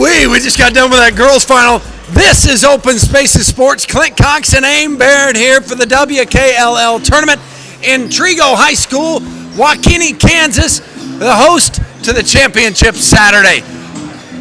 Woo-wee, we just got done with that girls' final. This is Open Spaces Sports. Clint Cox and Aim Baird here for the WKLL tournament in Trigo High School, Waukene, Kansas, the host to the championship Saturday.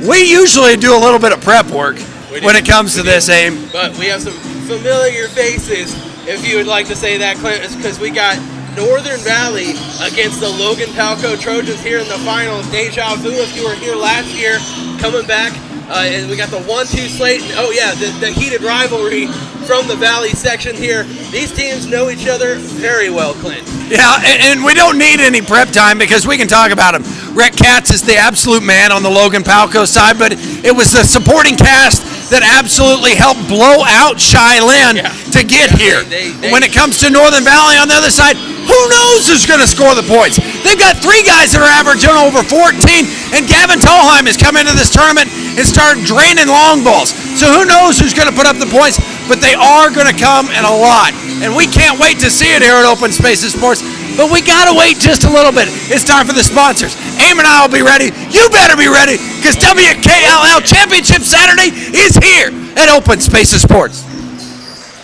We usually do a little bit of prep work when it comes to this, Aim. But we have some familiar faces, if you would like to say that, Clint, because we got Northern Valley against the Logan Palco Trojans here in the finals. Deja vu if you were here last year, coming back. And we got the 1-2 slate. And, oh, yeah, the heated rivalry from the Valley section here. These teams know each other very well, Clint. Yeah, and we don't need any prep time because we can talk about him. Rhett Katz is the absolute man on the Logan Palco side, but it was the supporting cast that absolutely helped blow out Cheyenne to get here. When it comes to Northern Valley on the other side, who knows who's going to score the points? They've got three guys that are averaging over 14, and Gavin Tolheim has come into this tournament and started draining long balls. So who knows who's going to put up the points, but they are going to come in a lot. And we can't wait to see it here at Open Spaces Sports, but we got to wait just a little bit. It's time for the sponsors. Aim and I will be ready. You better be ready, because WKLL Championship Saturday is here at Open Spaces Sports.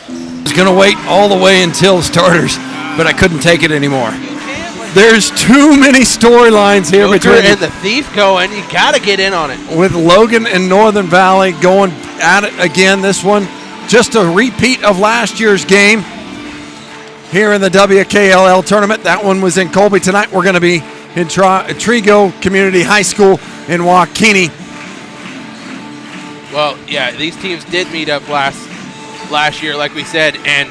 I was going to wait all the way until starters, but I couldn't take it anymore. There's too many storylines here between and the Thief going. You got to get in on it. With Logan and Northern Valley going at it again. This one just a repeat of last year's game here in the WKLL tournament. That one was in Colby. Tonight we're going to be in Trigo Community High School in Waukene. Well, yeah, these teams did meet up last year, like we said, and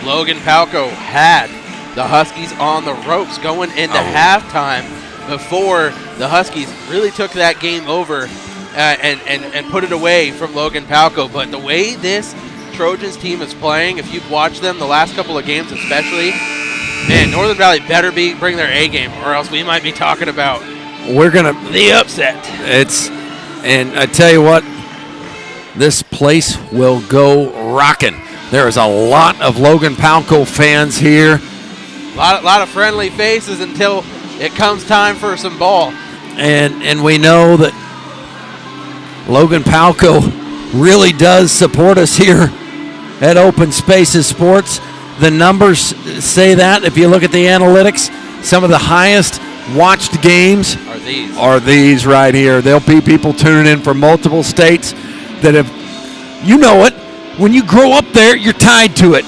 Logan Palco had the Huskies on the ropes going into halftime before the Huskies really took that game over and put it away from Logan Palco. But the way this Trojans team is playing, if you've watched them the last couple of games especially, man, Northern Valley better bring their A game, or else we might be talking about the upset. And I tell you what, this place will go rocking. There is a lot of Logan Palco fans here. A lot of friendly faces until it comes time for some ball. And we know that Logan Palco really does support us here at Open Spaces Sports. The numbers say that. If you look at the analytics, some of the highest watched games are these right here. There'll be people tuning in from multiple states that have, you know it, when you grow up there, you're tied to it.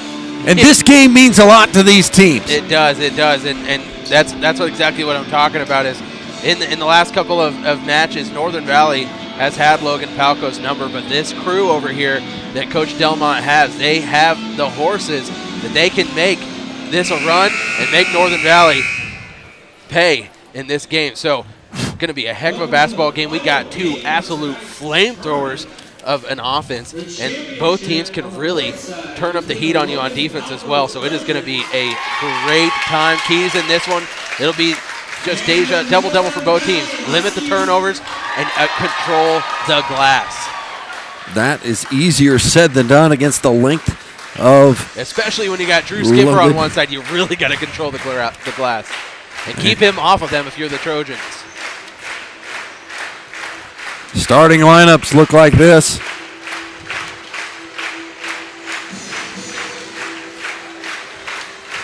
And this game means a lot to these teams. It does, and that's exactly what I'm talking about. Is in the last couple of matches, Northern Valley has had Logan Palco's number, but this crew over here that Coach Delmont has, they have the horses that they can make this a run and make Northern Valley pay in this game. So, going to be a heck of a basketball game. We got two absolute flamethrowers of an offense, and both teams can really turn up the heat on you on defense as well. So it is going to be a great time. Keys in this one, it'll be just double for both teams. Limit the turnovers and control the glass. That is easier said than done against the length of, especially when you got Drew Skipper on one side. You really got to control the glass and keep him off of them if you're the Trojans. Starting lineups look like this.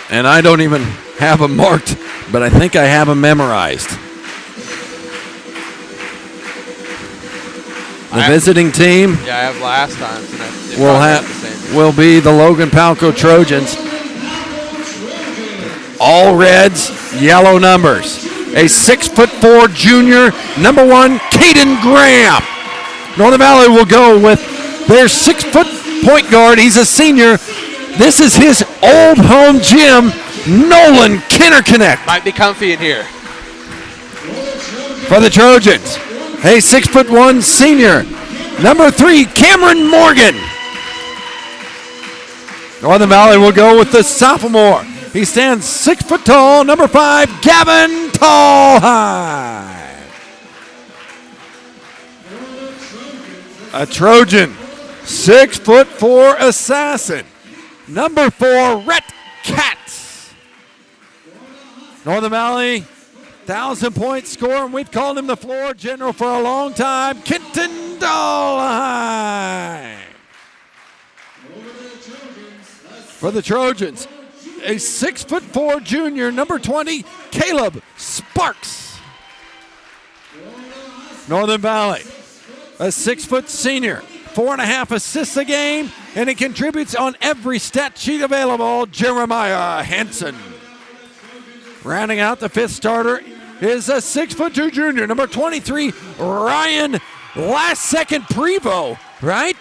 And I don't even have them marked, but I think I have them memorized. The visiting team I have last time. So will be the Logan Palco Trojans. All reds, yellow numbers. A 6'4" junior, number 1, Caden Graham. Northern Valley will go with their 6-foot point guard. He's a senior. This is his old home gym, Nolan Kinnerconnect. Might be comfy in here. For the Trojans, a 6'1" senior, number 3, Cameron Morgan. Northern Valley will go with the sophomore. He stands 6 foot tall, number 5, Gavin Tolheim. A Trojan, 6'4" assassin, number 4, Rhett Katz. Northern Valley, 1,000-point scorer, and we've called him the floor general for a long time, Kenton Dahlheim. For the Trojans, a 6'4" junior, number 20, Caleb Sparks. Northern Valley, a 6' senior, 4.5 assists a game, and he contributes on every stat sheet available, Jeremiah Hansen. Rounding out the fifth starter is a 6'2" junior, number 23, Ryan last second Prevo, right?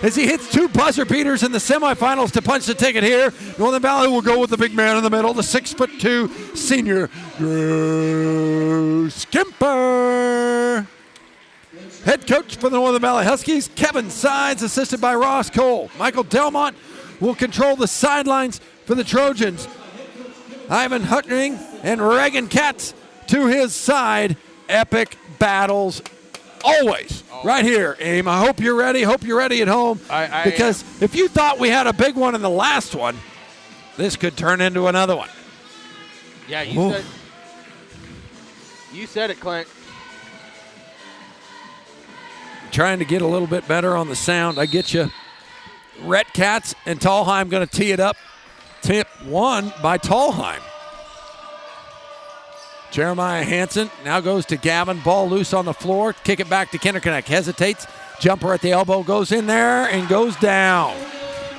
As he hits 2 buzzer beaters in the semifinals to punch the ticket here. Northern Valley will go with the big man in the middle, the 6'2" senior, Drew Skimper. Head coach for the Northern Valley Huskies, Kevin Sides, assisted by Ross Cole. Michael Delmont will control the sidelines for the Trojans. Ivan Huttring and Reagan Katz to his side. Epic battles always right here, Aim. I hope you're ready. Hope you're ready at home. Because if you thought we had a big one in the last one, this could turn into another one. Yeah, you said it, Clint. Trying to get a little bit better on the sound. I get you. Rhett Katz and Dahlheim going to tee it up. Tip 1 by Dahlheim. Jeremiah Hansen now goes to Gavin. Ball loose on the floor. Kick it back to Kinderknecht. Hesitates. Jumper at the elbow. Goes in there and goes down.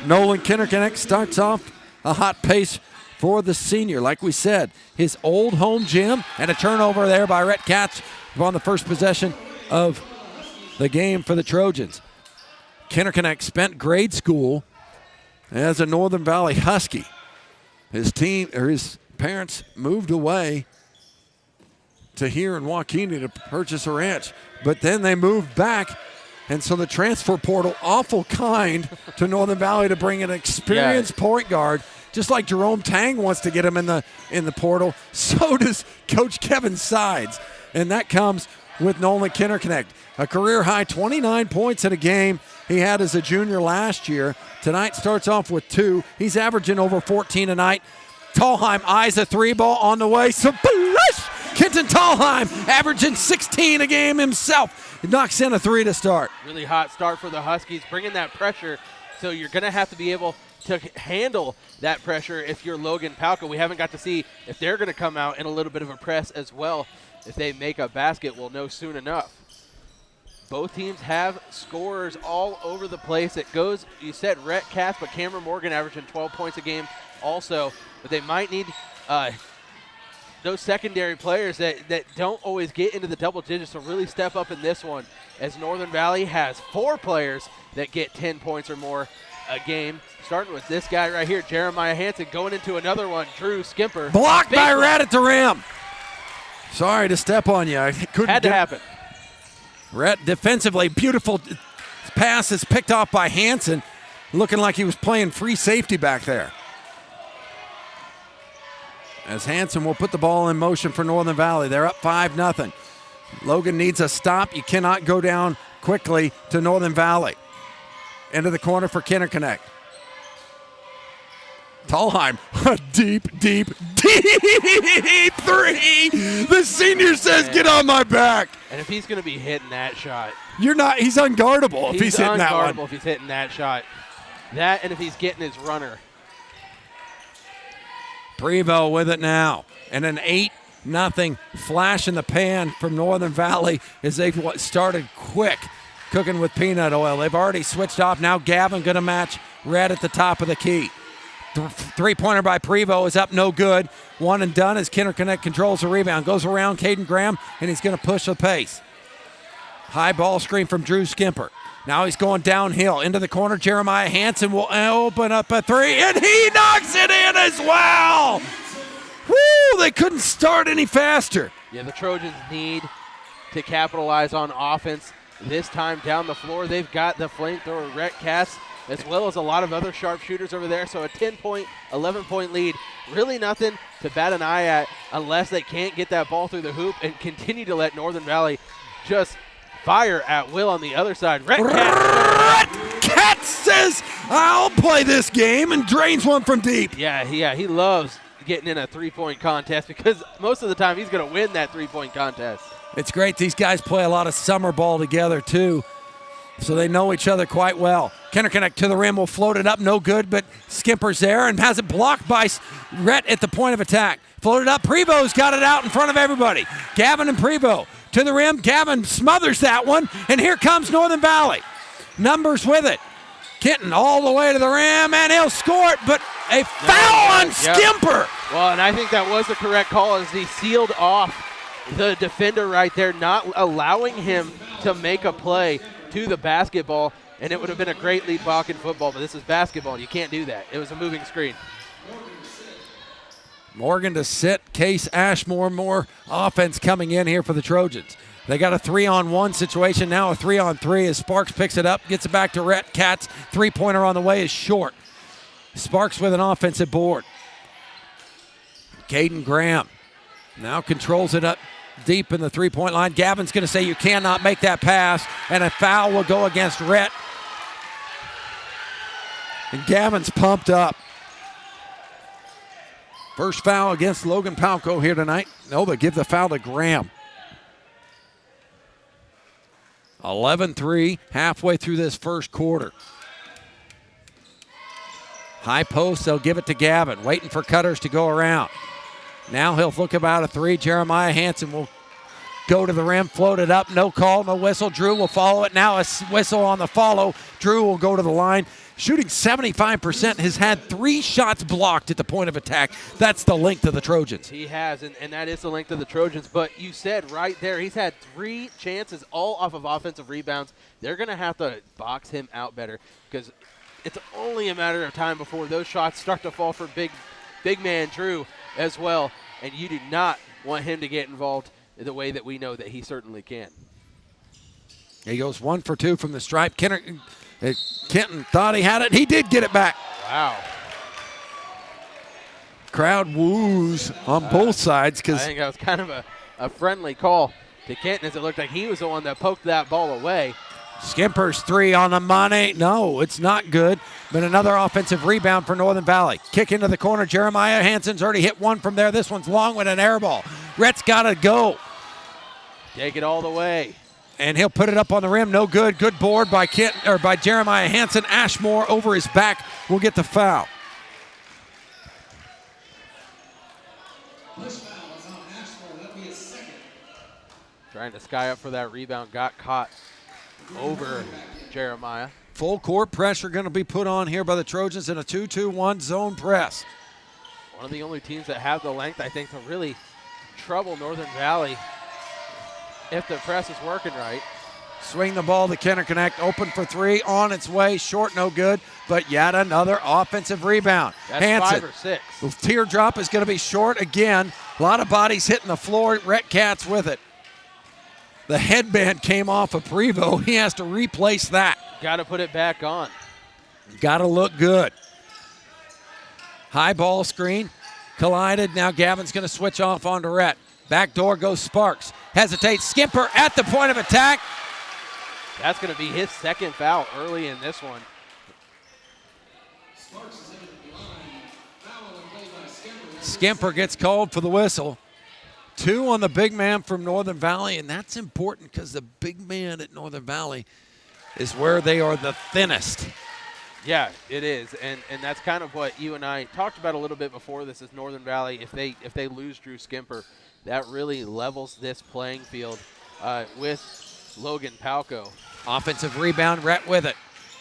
Nolan Kinderknecht starts off a hot pace for the senior. Like we said, his old home gym, and a turnover there by Rhett Katz on the first possession of the game for the Trojans. Kinderknecht spent grade school as a Northern Valley Husky. His parents moved away to here in Waukegan to purchase a ranch, but then they moved back, and so the transfer portal, awful kind to Northern Valley to bring an experienced point guard, just like Jerome Tang wants to get him in the portal. So does Coach Kevin Sides, and that comes with Nolan Kinderknecht. A career-high 29 points in a game he had as a junior last year. Tonight starts off with 2. He's averaging over 14 a night. Dahlheim eyes a 3-ball on the way. Splash! Kenton Dahlheim averaging 16 a game himself. He knocks in a 3 to start. Really hot start for the Huskies, bringing that pressure. So you're going to have to be able to handle that pressure if you're Logan Palco. We haven't got to see if they're going to come out in a little bit of a press as well. If they make a basket, we'll know soon enough. Both teams have scorers all over the place. It goes, you said Rhett Katz, but Cameron Morgan averaging 12 points a game also. But they might need those secondary players that don't always get into the double digits to really step up in this one, as Northern Valley has 4 players that get 10 points or more a game. Starting with this guy right here, Jeremiah Hansen, going into another one, Drew Skimper. Blocked by Rhett at the rim. Sorry to step on you. Had to happen. Rhett defensively, beautiful pass is picked off by Hansen, looking like he was playing free safety back there. As Hansen will put the ball in motion for Northern Valley. They're up 5-0. Logan needs a stop. You cannot go down quickly to Northern Valley. Into the corner for Kinderknecht. Dahlheim, a deep 3. The senior says, get on my back. And if he's going to be hitting that shot. He's unguardable if he's hitting that one. He's unguardable if he's hitting that shot. That, and if he's getting his runner. Prevo with it now. And an 8-0 flash in the pan from Northern Valley as they've started quick, cooking with peanut oil. They've already switched off. Now Gavin going to match Red at the top of the key. Three-pointer by Prevo is up, no good. One and done as Kinderknecht controls the rebound. Goes around Caden Graham, and he's going to push the pace. High ball screen from Drew Skimper. Now he's going downhill into the corner. Jeremiah Hansen will open up a 3, and he knocks it in as well. Woo! They couldn't start any faster. Yeah, the Trojans need to capitalize on offense this time down the floor. They've got the flamethrower Rhett Katz, as well as a lot of other sharpshooters over there. So a 10-point, 11-point lead. Really nothing to bat an eye at unless they can't get that ball through the hoop and continue to let Northern Valley just fire at will on the other side. Rhett Katz says, I'll play this game, and drains one from deep. Yeah, he loves getting in a three-point contest because most of the time he's going to win that three-point contest. It's great. These guys play a lot of summer ball together, too. So they know each other quite well. Kenner to the rim will float it up, no good, but Skimper's there and has it blocked by Rhett at the point of attack. Floated up, Prevo's got it out in front of everybody. Gavin and Prevo to the rim. Gavin smothers that one, and here comes Northern Valley. Numbers with it. Kenton all the way to the rim, and he'll score it, but a foul on Skimper. Well, and I think that was the correct call as he sealed off the defender right there, not allowing him to make a play to the basketball, and it would have been a great lead block in football, but this is basketball. You can't do that. It was a moving screen. Morgan to sit. Case Ashmore, more offense coming in here for the Trojans. They got a 3-on-1 situation, now a 3-on-3 as Sparks picks it up, gets it back to Rhett. Katz, three-pointer on the way is short. Sparks with an offensive board. Caden Graham now controls it up deep in the three-point line. Gavin's going to say you cannot make that pass, and a foul will go against Rhett. And Gavin's pumped up. First foul against Logan Palco here tonight. No, they give the foul to Graham. 11-3 halfway through this first quarter. High post, they'll give it to Gavin, waiting for Cutters to go around. Now he'll look about a three. Jeremiah Hanson will go to the rim, float it up, no call, no whistle. Drew will follow it. Now a whistle on the follow. Drew will go to the line. Shooting 75%, has had 3 shots blocked at the point of attack. That's the length of the Trojans. He has, and that is the length of the Trojans. But you said right there, he's had 3 chances all off of offensive rebounds. They're going to have to box him out better because it's only a matter of time before those shots start to fall for big man Drew as well. And you do not want him to get involved the way that we know that he certainly can. He goes 1 for 2 from the stripe. Kenton thought he had it. He did get it back. Wow. Crowd woos on both sides. I think that was kind of a friendly call to Kenton as it looked like he was the one that poked that ball away. Skimper's 3 on the money. No, it's not good. But another offensive rebound for Northern Valley. Kick into the corner. Jeremiah Hanson's already hit one from there. This one's long with an air ball. Rhett's got to go. Take it all the way. And he'll put it up on the rim. No good. Good board by Jeremiah Hanson. Ashmore over his back will get the foul. Trying to sky up for that rebound. Got caught over Jeremiah. Full court pressure going to be put on here by the Trojans in a 2-2-1 zone press. One of the only teams that have the length, I think, to really trouble Northern Valley if the press is working right. Swing the ball to Kenner Connect. Open for 3. On its way. Short, no good. But yet another offensive rebound. That's Hanson. 5 or 6. The teardrop is going to be short again. A lot of bodies hitting the floor. Rhett Katz with it. The headband came off of Prevo. He has to replace that. Got to put it back on. Got to look good. High ball screen. Collided. Now Gavin's going to switch off onto Rhett. Back door goes Sparks. Hesitates. Skimper at the point of attack. That's going to be his second foul early in this one. Skimper gets called for the whistle. 2 on the big man from Northern Valley, and that's important because the big man at Northern Valley is where they are the thinnest. Yeah, it is, and that's kind of what you and I talked about a little bit before this is Northern Valley. If they lose Drew Skimper, that really levels this playing field with Logan Palco. Offensive rebound, Rhett with it.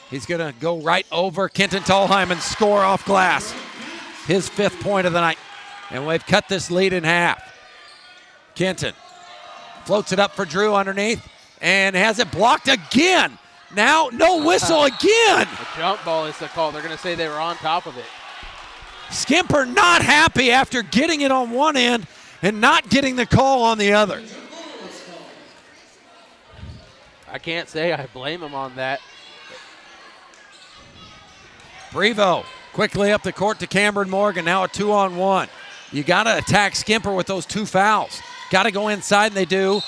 He's going to go right over Kenton Tolheim and score off glass. His 5th point of the night. And we've cut this lead in half. Kenton floats it up for Drew underneath and has it blocked again. Now, no whistle again. A jump ball is the call. They're going to say they were on top of it. Skimper not happy after getting it on one end and not getting the call on the other. I can't say I blame him on that. Prevo quickly up the court to Cameron Morgan. Now a 2-on-1. You got to attack Skimper with those 2 fouls. Got to go inside, and they do.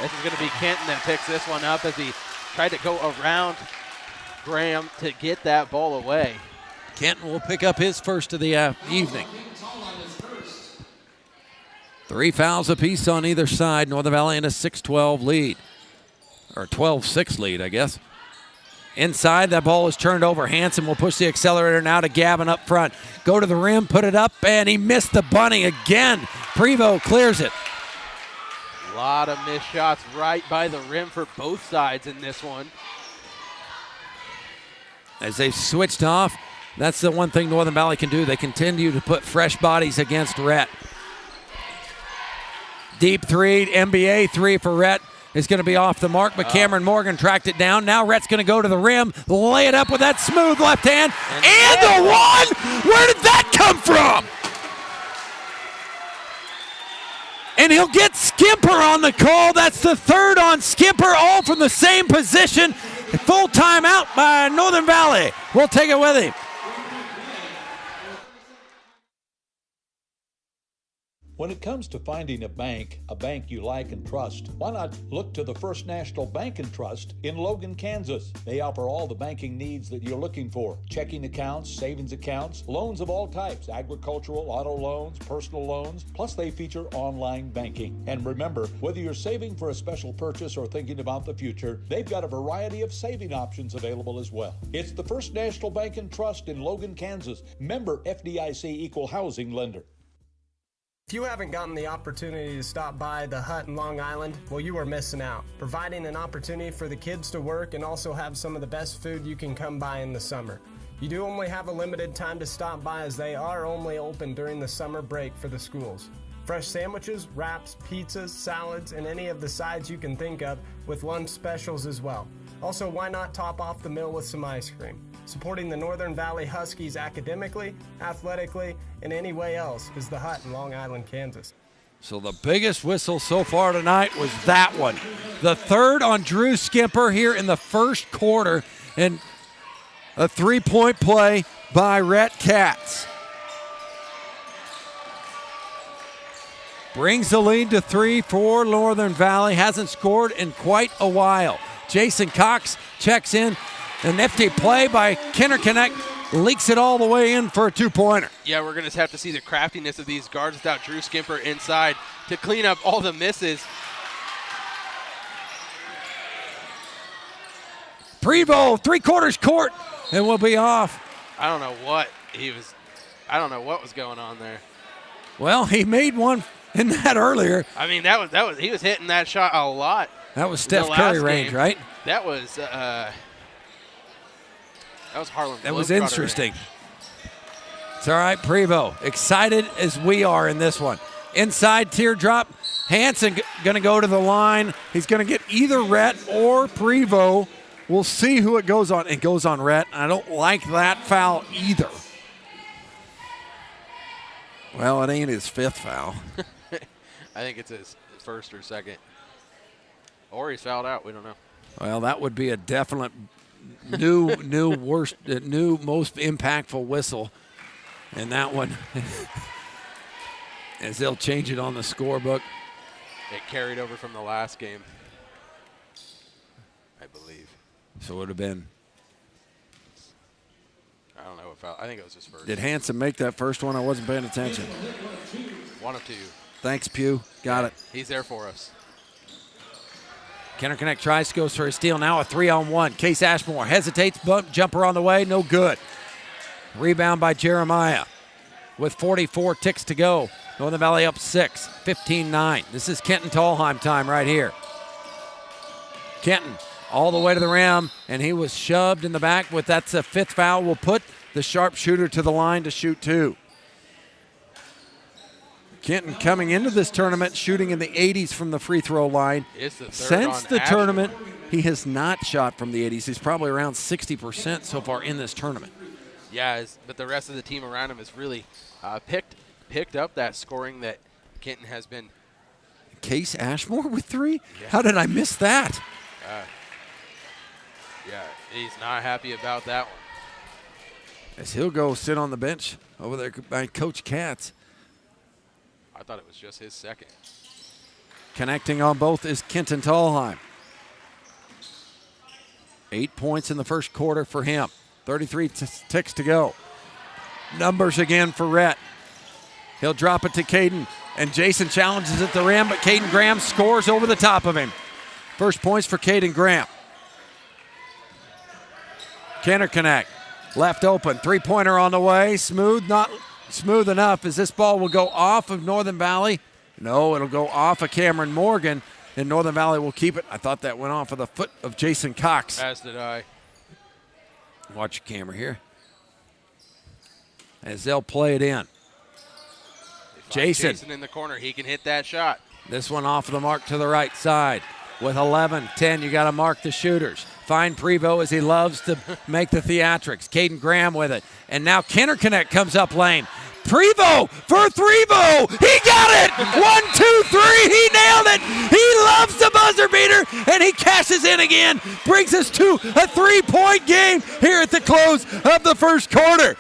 This is going to be Kenton that picks this one up as he tried to go around Graham to get that ball away. Kenton will pick up his first of the evening. 3 fouls apiece on either side. Northern Valley in a 6-12 lead. Or 12-6 lead, I guess. Inside, that ball is turned over. Hansen will push the accelerator now to Gavin up front. Go to the rim, put it up, and he missed the bunny again. Prevost clears it. A lot of missed shots right by the rim for both sides in this one. As they've switched off, that's the one thing Northern Valley can do. They continue to put fresh bodies against Rhett. Deep three, NBA three for Rhett is going to be off the mark, but Cameron Morgan tracked it down. Now Rhett's going to go to the rim, lay it up with that smooth left hand, and the one! Where did that come from? And he'll get Skimper on the call. That's the third on Skimper, all from the same position. Full timeout by Northern Valley. We'll take it with him. When it comes to finding a bank you like and trust, why not look to the First National Bank and Trust in Logan, Kansas? They offer all the banking needs that you're looking for. Checking accounts, savings accounts, loans of all types, agricultural, auto loans, personal loans, plus they feature online banking. And remember, whether you're saving for a special purchase or thinking about the future, they've got a variety of saving options available as well. It's the First National Bank and Trust in Logan, Kansas. Member FDIC Equal Housing Lender. If you haven't gotten the opportunity to stop by the Hut in Long Island, well, you are missing out. Providing an opportunity for the kids to work and also have some of the best food you can come by in the summer. You do only have a limited time to stop by as they are only open during the summer break for the schools. Fresh sandwiches, wraps, pizzas, salads, and any of the sides you can think of with lunch specials as well. Also, why not top off the meal with some ice cream? Supporting the Northern Valley Huskies academically, athletically, and any way else is the Hut in Long Island, Kansas. So the biggest whistle so far tonight was that one. The third on Drew Skimper here in the first quarter, and a three-point play by Rhett Katz. Brings the lead to 3 for Northern Valley. Hasn't scored in quite a while. Jason Cox checks in. A nifty play by Kenner Connect, leaks it all the way in for a two-pointer. Yeah, we're going to have to see the craftiness of these guards without Drew Skimper inside to clean up all the misses. Prevost, three-quarters court, and we'll be off. I don't know what was going on there. Well, he made one in that earlier. I mean, he was hitting that shot a lot. That was Steph Curry range, right? That was Harlem. That was interesting. It's all right, Prevost. Excited as we are in this one. Inside teardrop. Hansen going to go to the line. He's going to get either Rhett or Prevost. We'll see who it goes on. It goes on Rhett. I don't like that foul either. Well, it ain't his fifth foul. I think it's his first or second. Or he's fouled out. We don't know. Well, that would be a definite new most impactful whistle. And that one, as they'll change it on the scorebook. It carried over from the last game, I believe. So it would have been. I don't know what foul. I think it was his first. Did Hansen make that first one? I wasn't paying attention. One of two. Thanks, Pew. Got it. He's there for us. Kenner Connect tries, goes for a steal. Now a 3-on-1. Case Ashmore hesitates, bump, jumper on the way, no good. Rebound by Jeremiah with 44 ticks to go. Northern Valley up 6, 15-9. This is Kenton Tallheim time right here. Kenton all the way to the rim, and he was shoved in the back with that's a fifth foul. Will put the sharpshooter to the line to shoot two. Kenton coming into this tournament shooting in the 80s from the free throw line. Since the tournament, he has not shot from the 80s. He's probably around 60% so far in this tournament. Yeah, but the rest of the team around him has really picked up that scoring that Kenton has been. Case Ashmore with three? Yeah. How did I miss that? Yeah, he's not happy about that one. As he'll go sit on the bench over there by Coach Katz. I thought it was just his second. Connecting on both is Kenton Tallheim. 8 points in the first quarter for him. 33 ticks to go. Numbers again for Rhett. He'll drop it to Caden, and Jason challenges at the rim, but Caden Graham scores over the top of him. First points for Caden Graham. Kinderconnect, left open, three-pointer on the way. Smooth, not smooth enough as this ball will go off of Northern Valley. No, it'll go off of Cameron Morgan, and Northern Valley will keep it. I thought that went off of the foot of Jason Cox. As did I. Watch your camera here. As they'll play it in. Jason in the corner, he can hit that shot. This one off of the mark to the right side. With 11-10, you got to mark the shooters. Find Prevost as he loves to make the theatrics. Caden Graham with it. And now Kinderconnect comes up lane. Prevost for Threvo. He got it. 1, 2, 3. He nailed it. He loves the buzzer beater, and he cashes in again. Brings us to a 3-point game here at the close of the first quarter.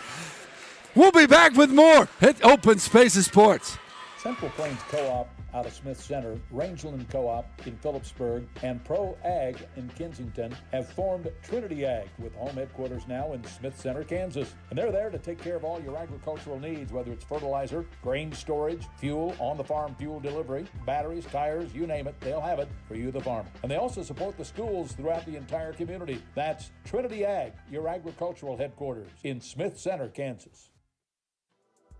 We'll be back with more at Open Spaces Sports. Central Plains Co-op out of Smith Center, Rangeland Co-op in Phillipsburg, and Pro Ag in Kensington have formed Trinity Ag with home headquarters now in Smith Center, Kansas. And they're there to take care of all your agricultural needs, whether it's fertilizer, grain storage, fuel, on-the-farm fuel delivery, batteries, tires, you name it, they'll have it for you, the farmer. And they also support the schools throughout the entire community. That's Trinity Ag, your agricultural headquarters in Smith Center, Kansas.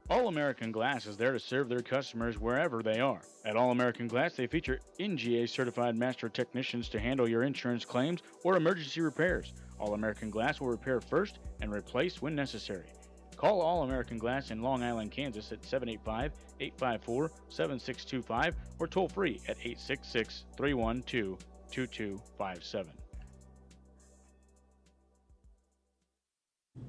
All American Glass is there to serve their customers wherever they are. At All American Glass, they feature NGA certified master technicians to handle your insurance claims or emergency repairs. All American Glass will repair first and replace when necessary. Call All American Glass in Long Island, Kansas at 785-854-7625 or toll free at 866-312-2257.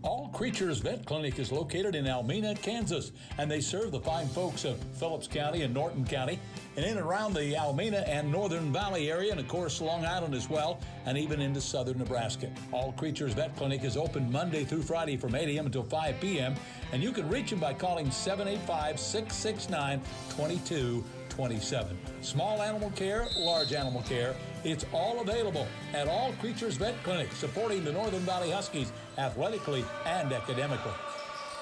All Creatures Vet Clinic is located in Almena, Kansas, and they serve the fine folks of Phillips County and Norton County, and in and around the Almena and Northern Valley area, and of course Long Island as well, and even into southern Nebraska. All Creatures Vet Clinic is open Monday through Friday from 8 a.m. until 5 p.m., and you can reach them by calling 785-669-2227. Small animal care, large animal care, it's all available at All Creatures Vet Clinic, supporting the Northern Valley Huskies athletically and academically.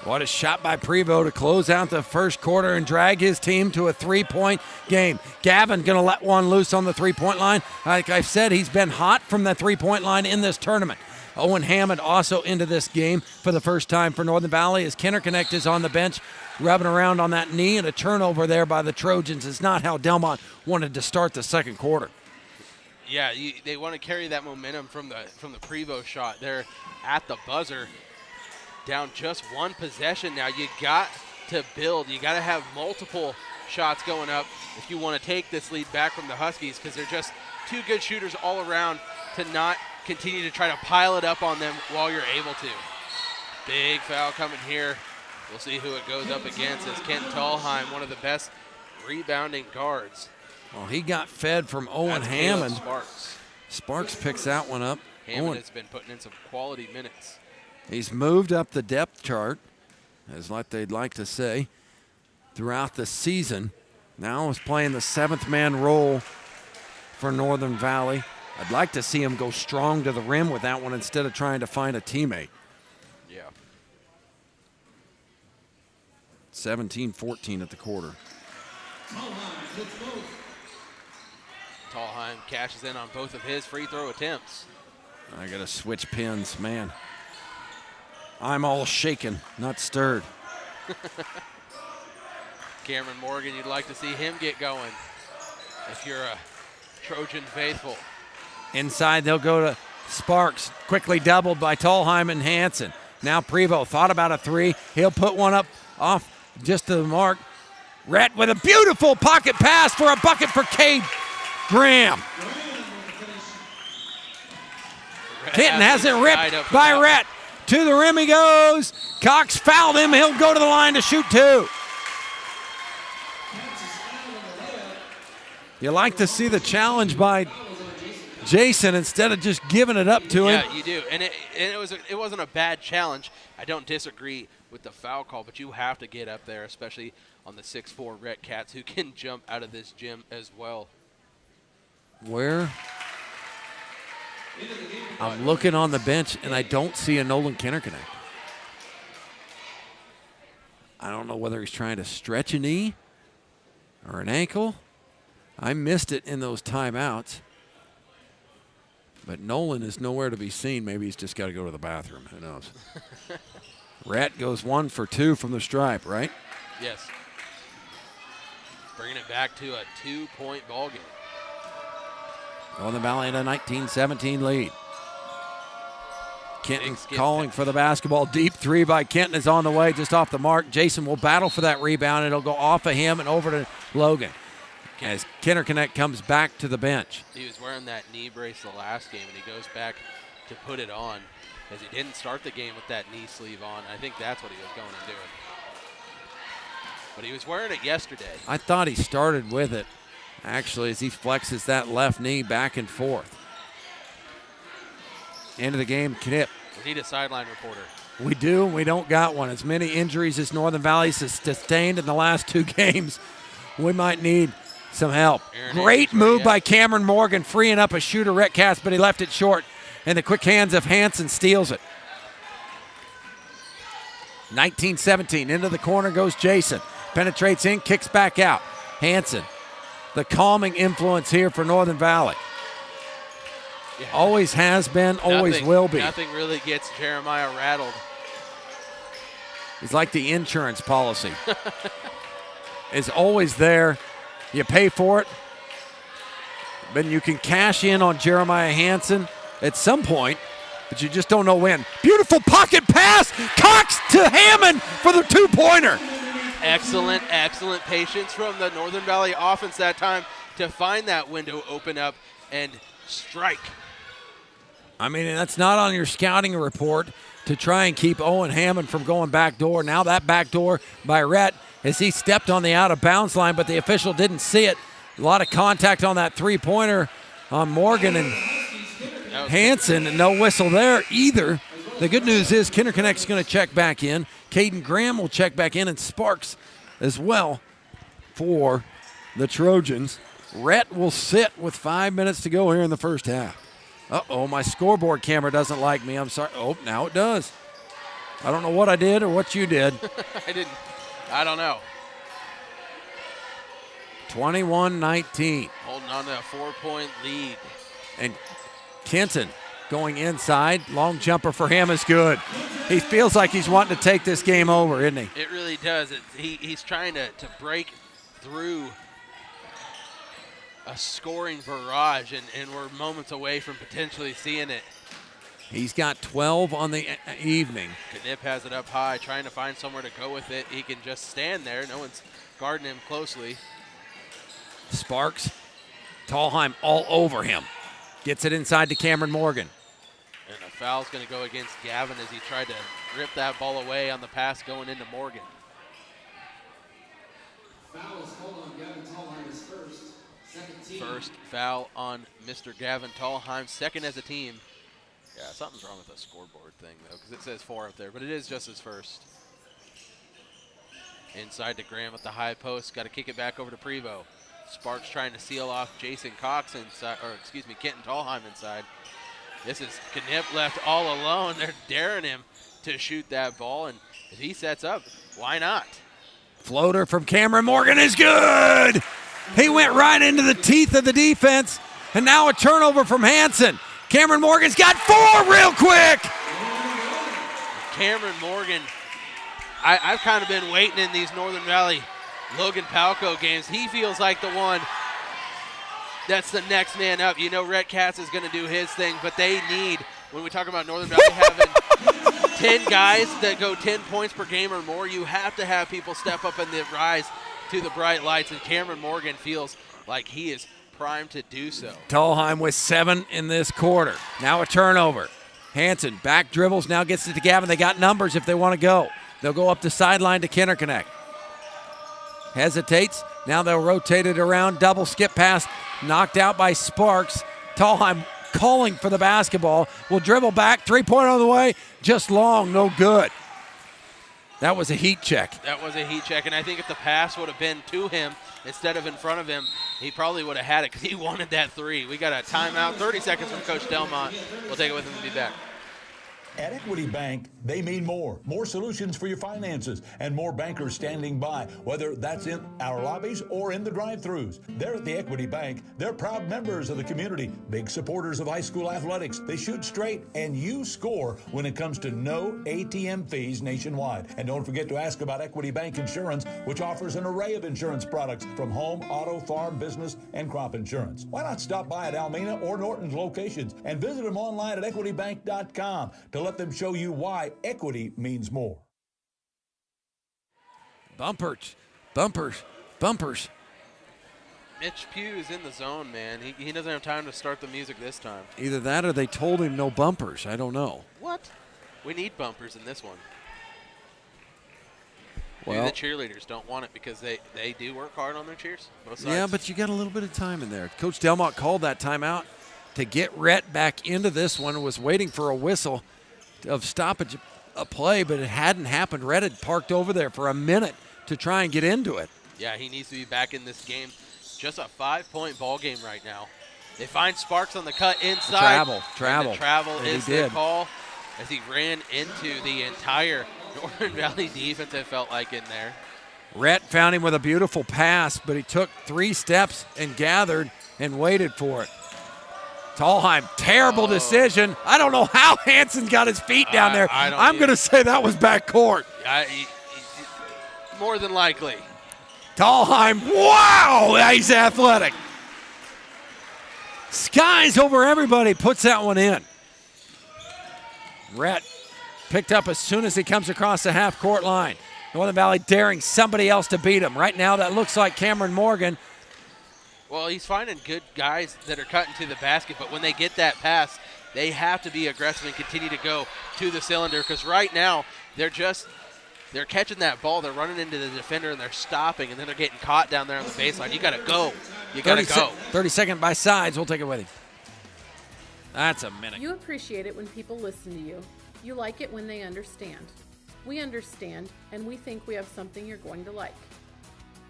What a shot by Prevost to close out the first quarter and drag his team to a 3-point game. Gavin going to let one loose on the 3-point line. Like I've said, he's been hot from the 3-point line in this tournament. Owen Hammond also into this game for the first time for Northern Valley as Kinderconnect is on the bench, rubbing around on that knee, and a turnover there by the Trojans is not how Delmont wanted to start the second quarter. Yeah, they want to carry that momentum from the Prevost shot. They're at the buzzer, down just one possession now. You got to build. You got to have multiple shots going up if you want to take this lead back from the Huskies, because they're just two good shooters all around to not continue to try to pile it up on them while you're able to. Big foul coming here. We'll see who it goes up against. It's Kent Tallheim, one of the best rebounding guards. Well, he got fed from Owen Hammond. Sparks. Sparks picks that one up. Hammond has been putting in some quality minutes. He's moved up the depth chart, as what they'd like to say, throughout the season. Now he's playing the 7th-man role for Northern Valley. I'd like to see him go strong to the rim with that one instead of trying to find a teammate. Yeah. 17-14 at the quarter. Tallheim cashes in on both of his free throw attempts. I got to switch pins, man. I'm all shaken, not stirred. Cameron Morgan, you'd like to see him get going if you're a Trojan faithful. Inside, they'll go to Sparks, quickly doubled by Tallheim and Hansen. Now Prevost thought about a three. He'll put one up off just to the mark. Rhett with a beautiful pocket pass for a bucket for Cade Graham. Kenton has it ripped by Rhett. To the rim he goes. Cox fouled him. He'll go to the line to shoot two. You like to see the challenge by Jason instead of just giving it up to him. Yeah, you do. And it wasn't a bad challenge. I don't disagree with the foul call, but you have to get up there, especially on the 6'4" Rhett Cats, who can jump out of this gym as well. Where? I'm looking on the bench, and I don't see a Nolan Kinderconnect. I don't know whether he's trying to stretch a knee or an ankle. I missed it in those timeouts. But Nolan is nowhere to be seen. Maybe he's just got to go to the bathroom. Who knows? Rhett goes 1 for 2 from the stripe, right? Yes. Bringing it back to a 2-point ball game. Northern Valley in a 19-17 lead. Kenton skip calling pass. for the basketball. Deep three by Kenton is on the way, just off the mark. Jason will battle for that rebound. It'll go off of him and over to Logan as Kinderconnect comes back to the bench. He was wearing that knee brace the last game, and he goes back to put it on as he didn't start the game with that knee sleeve on. I think that's what he was going and doing. But he was wearing it yesterday. I thought he started with it, actually, as he flexes that left knee back and forth. End of the game, Knipp. We need a sideline reporter. We do. We don't got one. As many injuries as Northern Valley has sustained in the last 2 games, we might need some help. Great move by Cameron Morgan, freeing up a shooter, Rhett Katz, but he left it short. And the quick hands of Hansen steals it. 19-17. Into the corner goes Jason. Penetrates in, kicks back out. Hansen, the calming influence here for Northern Valley. Yeah. Always has been, always will be. Nothing really gets Jeremiah rattled. He's like the insurance policy. It's always there. You pay for it. But you can cash in on Jeremiah Hansen at some point, but you just don't know when. Beautiful pocket pass. Cox to Hammond for the 2-pointer. Excellent, excellent patience from the Northern Valley offense that time to find that window open up and strike. I mean, that's not on your scouting report to try and keep Owen Hammond from going back door. Now that back door by Rhett as he stepped on the out-of-bounds line, but the official didn't see it. A lot of contact on that 3-pointer on Morgan and Hansen, and no whistle there either. The good news is Kinderconnect's going to check back in. Caden Graham will check back in, and Sparks as well for the Trojans. Rhett will sit with 5 minutes to go here in the first half. Uh-oh, my scoreboard camera doesn't like me. I'm sorry. Oh, now it does. I don't know what I did or what you did. I don't know. 21-19. Holding on to a 4-point lead. And Kenton going inside. Long jumper for him is good. He feels like he's wanting to take this game over, isn't he? It really does. He's trying to break through a scoring barrage, and we're moments away from potentially seeing it. He's got 12 on the evening. Knipp has it up high, trying to find somewhere to go with it. He can just stand there. No one's guarding him closely. Sparks, Tallheim all over him. Gets it inside to Cameron Morgan. And a foul's going to go against Gavin as he tried to rip that ball away on the pass going into Morgan. Foul is called on Gavin Tallheim is first. Second team. First foul on Mr. Gavin Tallheim, second as a team. Yeah, something's wrong with the scoreboard thing, though, because it says 4 up there, but it is just his first. Inside to Graham at the high post. Got to kick it back over to Prevo. Sparks trying to seal off Jason Cox inside, or excuse me, Kenton Tallheim inside. This is Knipp left all alone. They're daring him to shoot that ball, and if he sets up, why not? Floater from Cameron Morgan is good. He went right into the teeth of the defense, and now a turnover from Hansen. Cameron Morgan's got 4 real quick. Cameron Morgan, I've kind of been waiting in these Northern Valley Logan Palco games. He feels like the one that's the next man up. You know, Rhett Katz is going to do his thing, but they need, when we talk about Northern Valley having 10 guys that go 10 points per game or more, you have to have people step up and rise to the bright lights, and Cameron Morgan feels like he is primed to do so. Tallheim with 7 in this quarter. Now a turnover. Hansen back dribbles, now gets it to Gavin. They got numbers if they want to go. They'll go up the sideline to Kinderconnect. Hesitates. Now they'll rotate it around. Double skip pass. Knocked out by Sparks. Tallheim calling for the basketball. Will dribble back. 3-pointer on the way. Just long. No good. That was a heat check. That was a heat check, and I think if the pass would have been to him instead of in front of him, he probably would have had it because he wanted that 3. We got a timeout. 30 seconds from Coach Delmont. We'll take it with him and be back. At Equity Bank, they mean more. More solutions for your finances and more bankers standing by, whether that's in our lobbies or in the drive-thrus. They're at the Equity Bank. They're proud members of the community, big supporters of high school athletics. They shoot straight, and you score when it comes to no ATM fees nationwide. And don't forget to ask about Equity Bank Insurance, which offers an array of insurance products from home, auto, farm, business, and crop insurance. Why not stop by at Almena or Norton's locations and visit them online at equitybank.com to let them show you why equity means more. Bumpers, bumpers, bumpers. Mitch Pugh is in the zone, man. He doesn't have time to start the music this time. Either that or they told him no bumpers. I don't know. What? We need bumpers in this one. Well, maybe the cheerleaders don't want it because they do work hard on their cheers, both sides. Yeah, but you got a little bit of time in there. Coach Delmont called that timeout to get Rhett back into this one, was waiting for a whistle of stoppage a play, but it hadn't happened. Rhett had parked over there for a minute to try and get into it. Yeah, he needs to be back in this game. Just a 5-point ball game right now. They find Sparks on the cut inside. Travel. The travel And is he the did. call as he ran into the entire Northern Valley defense, it felt like, in there. Rhett found him with a beautiful pass, but he took 3 steps and gathered and waited for it. Tallheim, terrible decision. I don't know how Hansen got his feet down there. I'm going to say that was backcourt. More than likely. Tallheim, wow, he's athletic. Skies over everybody, puts that one in. Rhett picked up as soon as he comes across the half-court line. Northern Valley daring somebody else to beat him. Right now that looks like Cameron Morgan. Well, he's finding good guys that are cutting to the basket, but when they get that pass, they have to be aggressive and continue to go to the cylinder, because right now they're catching that ball, they're running into the defender, and they're stopping, and then they're getting caught down there on the baseline. You got to go. You got to go. 30-second by sides. We'll take it with him. That's a minute. You appreciate it when people listen to you. You like it when they understand. We understand, and we think we have something you're going to like.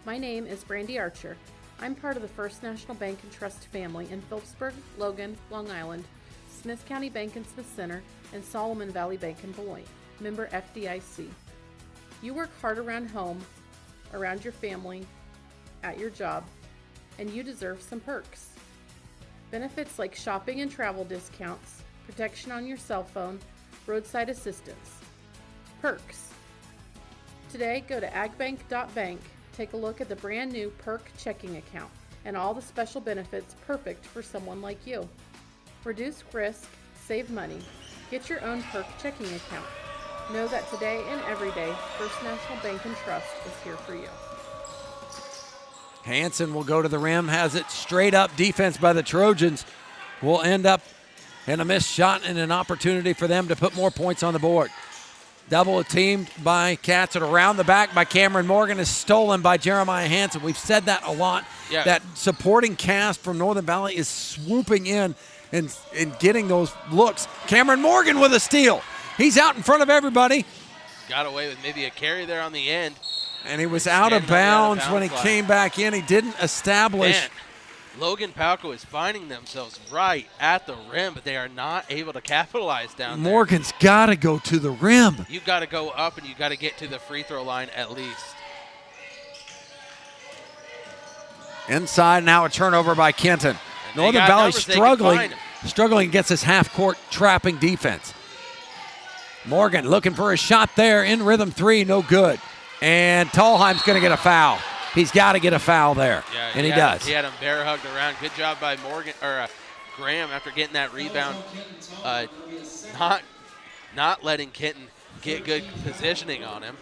My name is Brandy Archer. I'm part of the First National Bank and Trust family in Phillipsburg, Logan, Long Island, Smith County Bank and Smith Center, and Solomon Valley Bank in Beloit, member FDIC. You work hard around home, around your family, at your job, and you deserve some perks. Benefits like shopping and travel discounts, protection on your cell phone, roadside assistance. Perks. Today, go to agbank.bank, take a look at the brand new Perk checking account and all the special benefits perfect for someone like you. Reduce risk, save money, get your own Perk checking account. Know that today and every day, First National Bank and Trust is here for you. Hansen will go to the rim, has it straight up. Defense by the Trojans will end up in a missed shot and an opportunity for them to put more points on the board. Double teamed by Cats and around the back by Cameron Morgan is stolen by Jeremiah Hansen. We've said that a lot. Yeah. That supporting cast from Northern Valley is swooping in and getting those looks. Cameron Morgan with a steal. He's out in front of everybody. Got away with maybe a carry there on the end. And he was out of bounds when he came back in. He didn't establish. Man, Logan Palco is finding themselves right at the rim, but they are not able to capitalize down there. Morgan's got to go to the rim. You've got to go up, and you've got to get to the free throw line at least. Inside, now a turnover by Kenton. Northern Valley struggling against this half-court trapping defense. Morgan looking for a shot there, in rhythm three, no good. And Tallheim's going to get a foul. He's got to get a foul there, and he does. He had him bear hugged around. Good job by Graham after getting that rebound. Not letting Kenton get good positioning on him.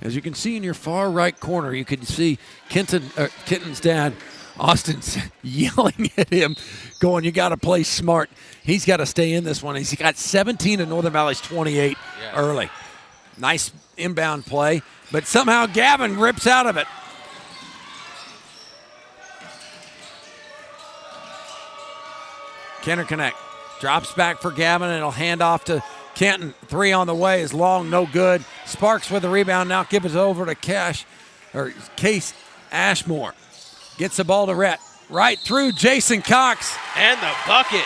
As you can see in your far right corner, you can see Kenton's dad, Austin, yelling at him, going, you got to play smart. He's got to stay in this one. He's got 17 in Northern Valley's 28 early. Nice inbound play, but somehow Gavin rips out of it. Kenner Connect drops back for Gavin, and it'll hand off to Kenton. Three on the way is long, no good. Sparks with the rebound, now gives it over to Case Ashmore. Gets the ball to Rhett. Right through Jason Cox. And the bucket.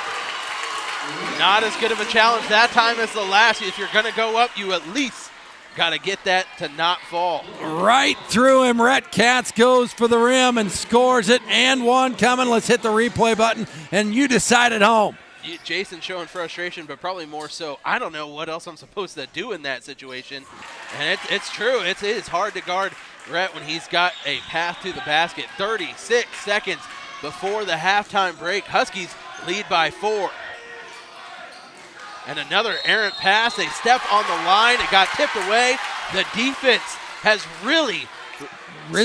Not as good of a challenge that time as the last. If you're going to go up, you at least got to get that to not fall. Right through him. Rhett Katz goes for the rim and scores it. And one coming. Let's hit the replay button, and you decide at home. Jason showing frustration, but probably more so, I don't know what else I'm supposed to do in that situation. And it's true. It is hard to guard Rhett when he's got a path to the basket. 36 seconds before the halftime break. Huskies lead by 4. And another errant pass. They step on the line. It got tipped away. The defense has really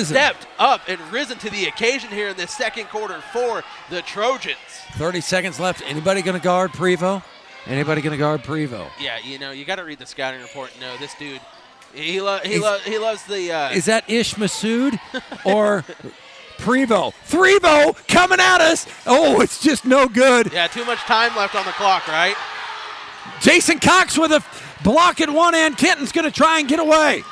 stepped up and risen to the occasion here in this second quarter for the Trojans. 30 seconds left. Anybody going to guard Prevost? Anybody going to guard Prevost? Yeah, you got to read the scouting report. No, this dude, he loves the. Is that Ish Masood or Prevost? Prevost coming at us. Oh, it's just no good. Yeah, too much time left on the clock, right? Jason Cox with a block at one end. Kenton's going to try and get away.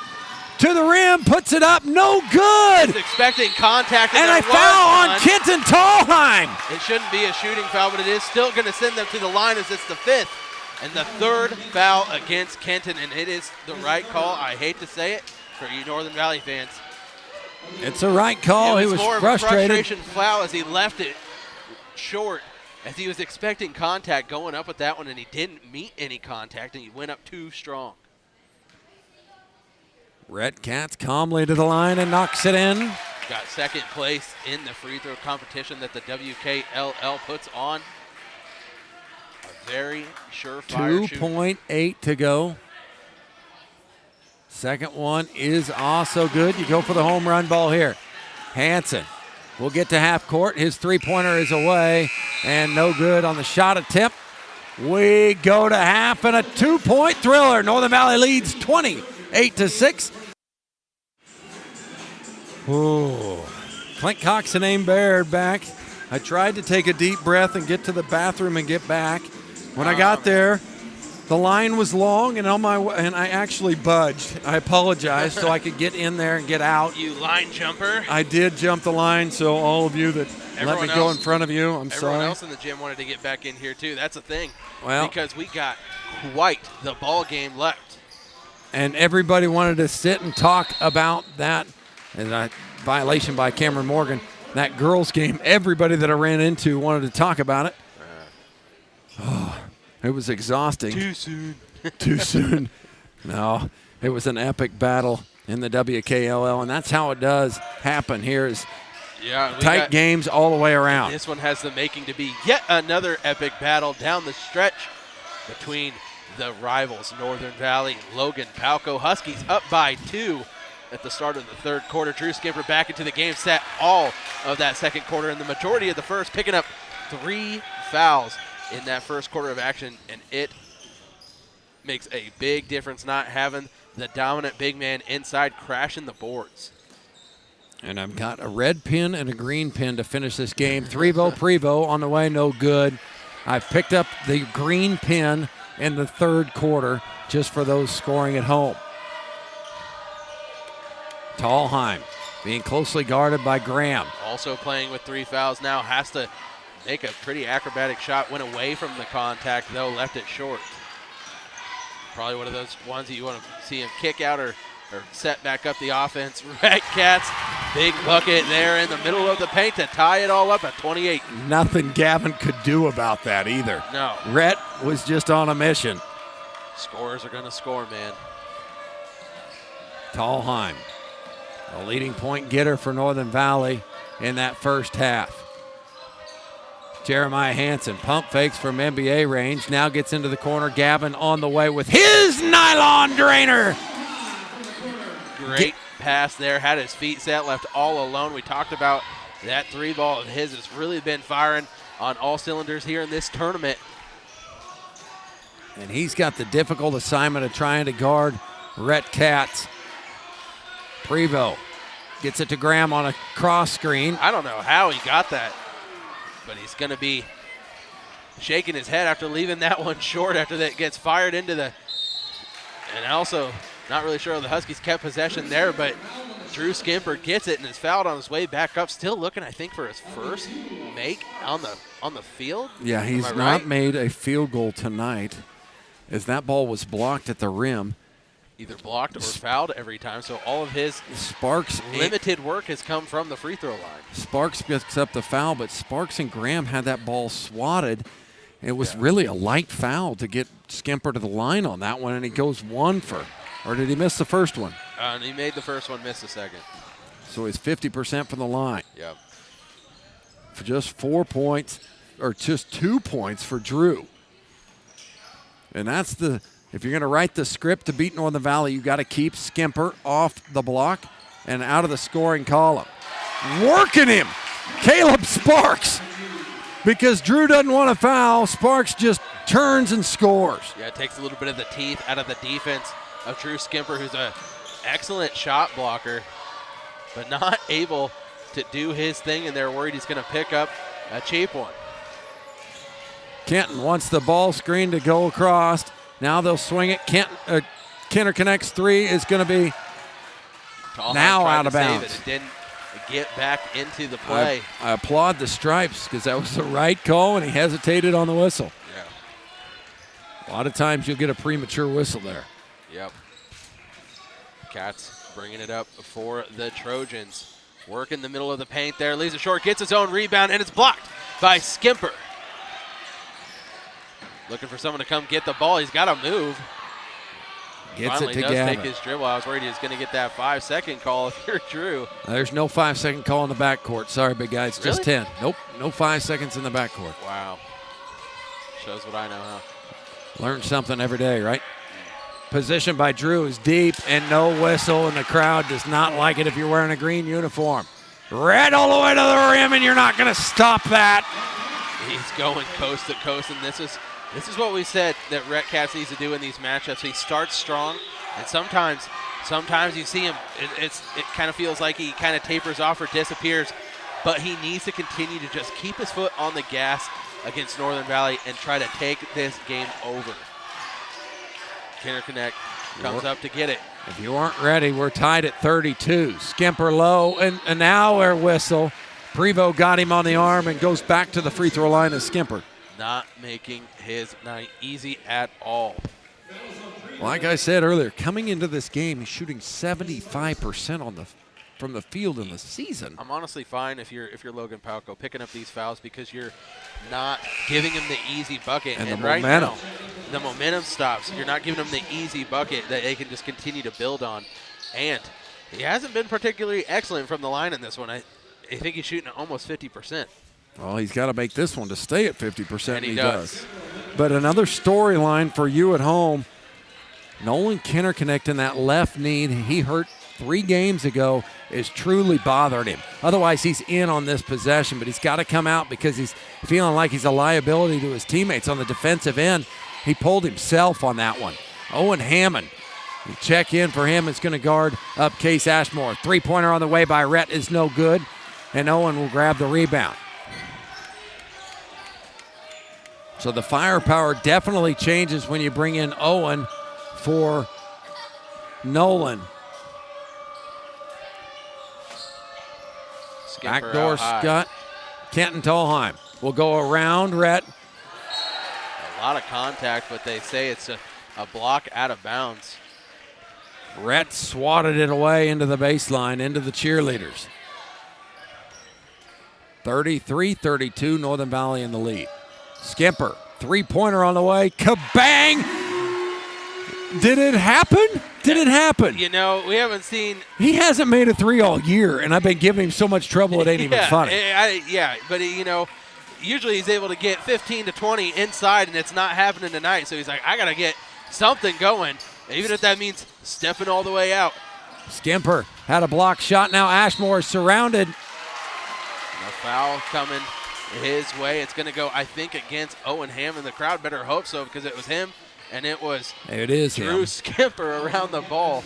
To the rim, puts it up, no good. He's expecting contact. And a foul on Kenton Tallheim. It shouldn't be a shooting foul, but it is still going to send them to the line as it's the 5th. And the 3rd foul against Kenton, and it is the right call. I hate to say it for you Northern Valley fans. It's a right call. He was more frustrated. Of a frustration foul as he left it short, as he was expecting contact going up with that one, and he didn't meet any contact, and he went up too strong. Rhett Katz calmly to the line and knocks it in. Got second place in the free throw competition that the WKLL puts on. A very surefire shooter. 2.8 to go. Second one is also good. You go for the home run ball here. Hansen will get to half court. His three-pointer is away and no good on the shot attempt. We go to half and a 2-point thriller. Northern Valley leads 28-6. Ooh. Clint Cox and Aim Baird back. I tried to take a deep breath and get to the bathroom and get back. When I got there, the line was long and and I actually budged. I apologize so I could get in there and get out. You line jumper. I did jump the line, so all of you that let me go in front of you, I'm sorry. Everyone else in the gym wanted to get back in here too. That's a thing. Well, because we got quite the ball game left. And everybody wanted to sit and talk about that. And a violation by Cameron Morgan. That girls' game, everybody that I ran into wanted to talk about it. Oh, it was exhausting. Too soon. Too soon. No, it was an epic battle in the WKLL, and that's how it does happen here is tight games all the way around. This one has the making to be yet another epic battle down the stretch between the rivals, Northern Valley, Logan, Palco. Huskies up by 2. At the start of the third quarter. Drew Skipper back into the game, sat all of that second quarter and the majority of the first, picking up 3 fouls in that first quarter of action, and it makes a big difference not having the dominant big man inside crashing the boards. And I've got a red pin and a green pin to finish this game. Prevost on the way, no good. I've picked up the green pin in the third quarter just for those scoring at home. Tallheim being closely guarded by Graham. Also playing with 3 fouls now. Has to make a pretty acrobatic shot. Went away from the contact, though. Left it short. Probably one of those ones that you want to see him kick out or set back up the offense. Rhett Katz, big bucket there in the middle of the paint to tie it all up at 28. Nothing Gavin could do about that either. No. Rhett was just on a mission. Scorers are going to score, man. Tallheim, the leading point getter for Northern Valley in that first half. Jeremiah Hansen, pump fakes from NBA range, now gets into the corner. Gavin on the way with his nylon drainer. Great pass there, had his feet set, left all alone. We talked about that 3 ball of his has really been firing on all cylinders here in this tournament. And he's got the difficult assignment of trying to guard Rhett Katz. Prevost gets it to Graham on a cross screen. I don't know how he got that, but he's going to be shaking his head after leaving that one short after that gets fired into the – and also not really sure how the Huskies kept possession there, but Drew Skimper gets it and is fouled on his way back up. Still looking, I think, for his first make on the field. Yeah, he's not made a field goal tonight, as that ball was blocked at the rim. Either blocked or fouled every time, so all of his Sparks limited work has come from the free throw line. Sparks picks up the foul, but Sparks and Graham had that ball swatted. It was really a light foul to get Skimper to the line on that one, and he goes one for, or did he miss the first one? He made the first one, missed the second. So he's 50% from the line. Yep. For just 4 points, or just 2 points for Drew. And that's if you're going to write the script to beat Northern Valley, you got to keep Skimper off the block and out of the scoring column. Working him, Caleb Sparks. Because Drew doesn't want to foul, Sparks just turns and scores. Yeah, it takes a little bit of the teeth out of the defense of Drew Skimper, who's an excellent shot blocker, but not able to do his thing, and they're worried he's going to pick up a cheap one. Kenton wants the ball screen to go across. Now they'll swing it. Kenner connects three is going to be now out of bounds. It didn't get back into the play. I applaud the Stripes because that was the right call, and he hesitated on the whistle. Yeah. A lot of times you'll get a premature whistle there. Yep. Cats bringing it up for the Trojans. Work in the middle of the paint there. Leaves it short, gets his own rebound, and it's blocked by Skimper. Looking for someone to come get the ball. He's got to move. Gets Finally it to does Gavin. take his dribble. I was worried he was going to get that 5-second call if you're Drew. There's no 5-second call in the backcourt. Sorry, big guy. It's just 10. Nope, no 5 seconds in the backcourt. Wow. Shows what I know, huh? Learn something every day, right? Position by Drew is deep and no whistle, and the crowd does not like it if you're wearing a green uniform. Red all the way to the rim, and you're not going to stop that. He's going coast to coast, and this is what we said that Rhett Katz needs to do in these matchups. He starts strong, and sometimes you see him, it kind of feels like he kind of tapers off or disappears, but he needs to continue to just keep his foot on the gas against Northern Valley and try to take this game over. Kenner Connect comes up to get it. If you aren't ready, we're tied at 32. Skimper low, and now our whistle. Prevost got him on the arm and goes back to the free throw line as Skimper. Not making his night easy at all. Like I said earlier, coming into this game, he's shooting 75% from the field in the season. I'm honestly fine if you're Logan Palco picking up these fouls because you're not giving him the easy bucket. And the right momentum. now, the momentum stops. You're not giving him the easy bucket that they can just continue to build on. And he hasn't been particularly excellent from the line in this one. I think he's shooting at almost 50%. Well, he's got to make this one to stay at 50%, and he does. But another storyline for you at home, Nolan Kenner connecting that left knee he hurt 3 games ago is truly bothered him. Otherwise, he's in on this possession, but he's got to come out because he's feeling like he's a liability to his teammates on the defensive end. He pulled himself on that one. Owen Hammond, you check in for him. It's going to guard up Case Ashmore. 3-pointer on the way by Rhett is no good, and Owen will grab the rebound. So the firepower definitely changes when you bring in Owen for Nolan. Backdoor Scott. Kenton Tolheim will go around Rhett. A lot of contact, but they say it's a block out of bounds. Rhett swatted it away into the baseline, into the cheerleaders. 33-32, Northern Valley in the lead. Skimper, 3-pointer on the way. Kabang! Did it happen? Did it happen? You know, we haven't seen. He hasn't made a 3 all year, and I've been giving him so much trouble it ain't even funny. But you know, usually he's able to get 15 to 20 inside, and it's not happening tonight. So he's like, I got to get something going, even if that means stepping all the way out. Skimper had a block shot. Now Ashmore is surrounded. And a foul coming his way. It's going to go, I think, against Owen Hammond. The crowd better hope so because it was him, and it was Drew Skimper around the ball.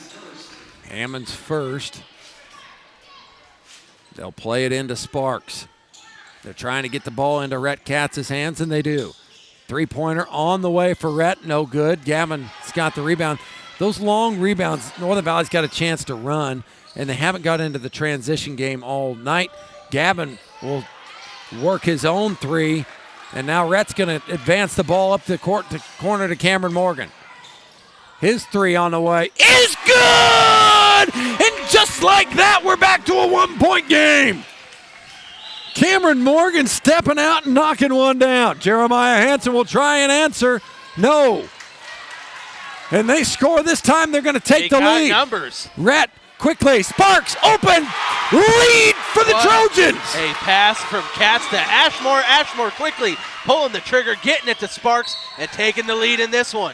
Hammond's first. They'll play it into Sparks. They're trying to get the ball into Rhett Katz's hands, and they do. 3-pointer on the way for Rhett, no good. Gavin's got the rebound. those long rebounds, Northern Valley's got a chance to run, and they haven't got into the transition game all night. Gavin will work his own three, and now Rhett's going to advance the ball up the corner to Cameron Morgan. His three on the way is good! And just like that, we're back to a 1-point game. Cameron Morgan stepping out and knocking one down. Jeremiah Hansen will try and answer. No. And they score this time. They're going to take the lead. Numbers. Rhett quickly. Sparks open. Lead for the Trojans. A pass from Katz to Ashmore. Ashmore quickly pulling the trigger, getting it to Sparks, and taking the lead in this one.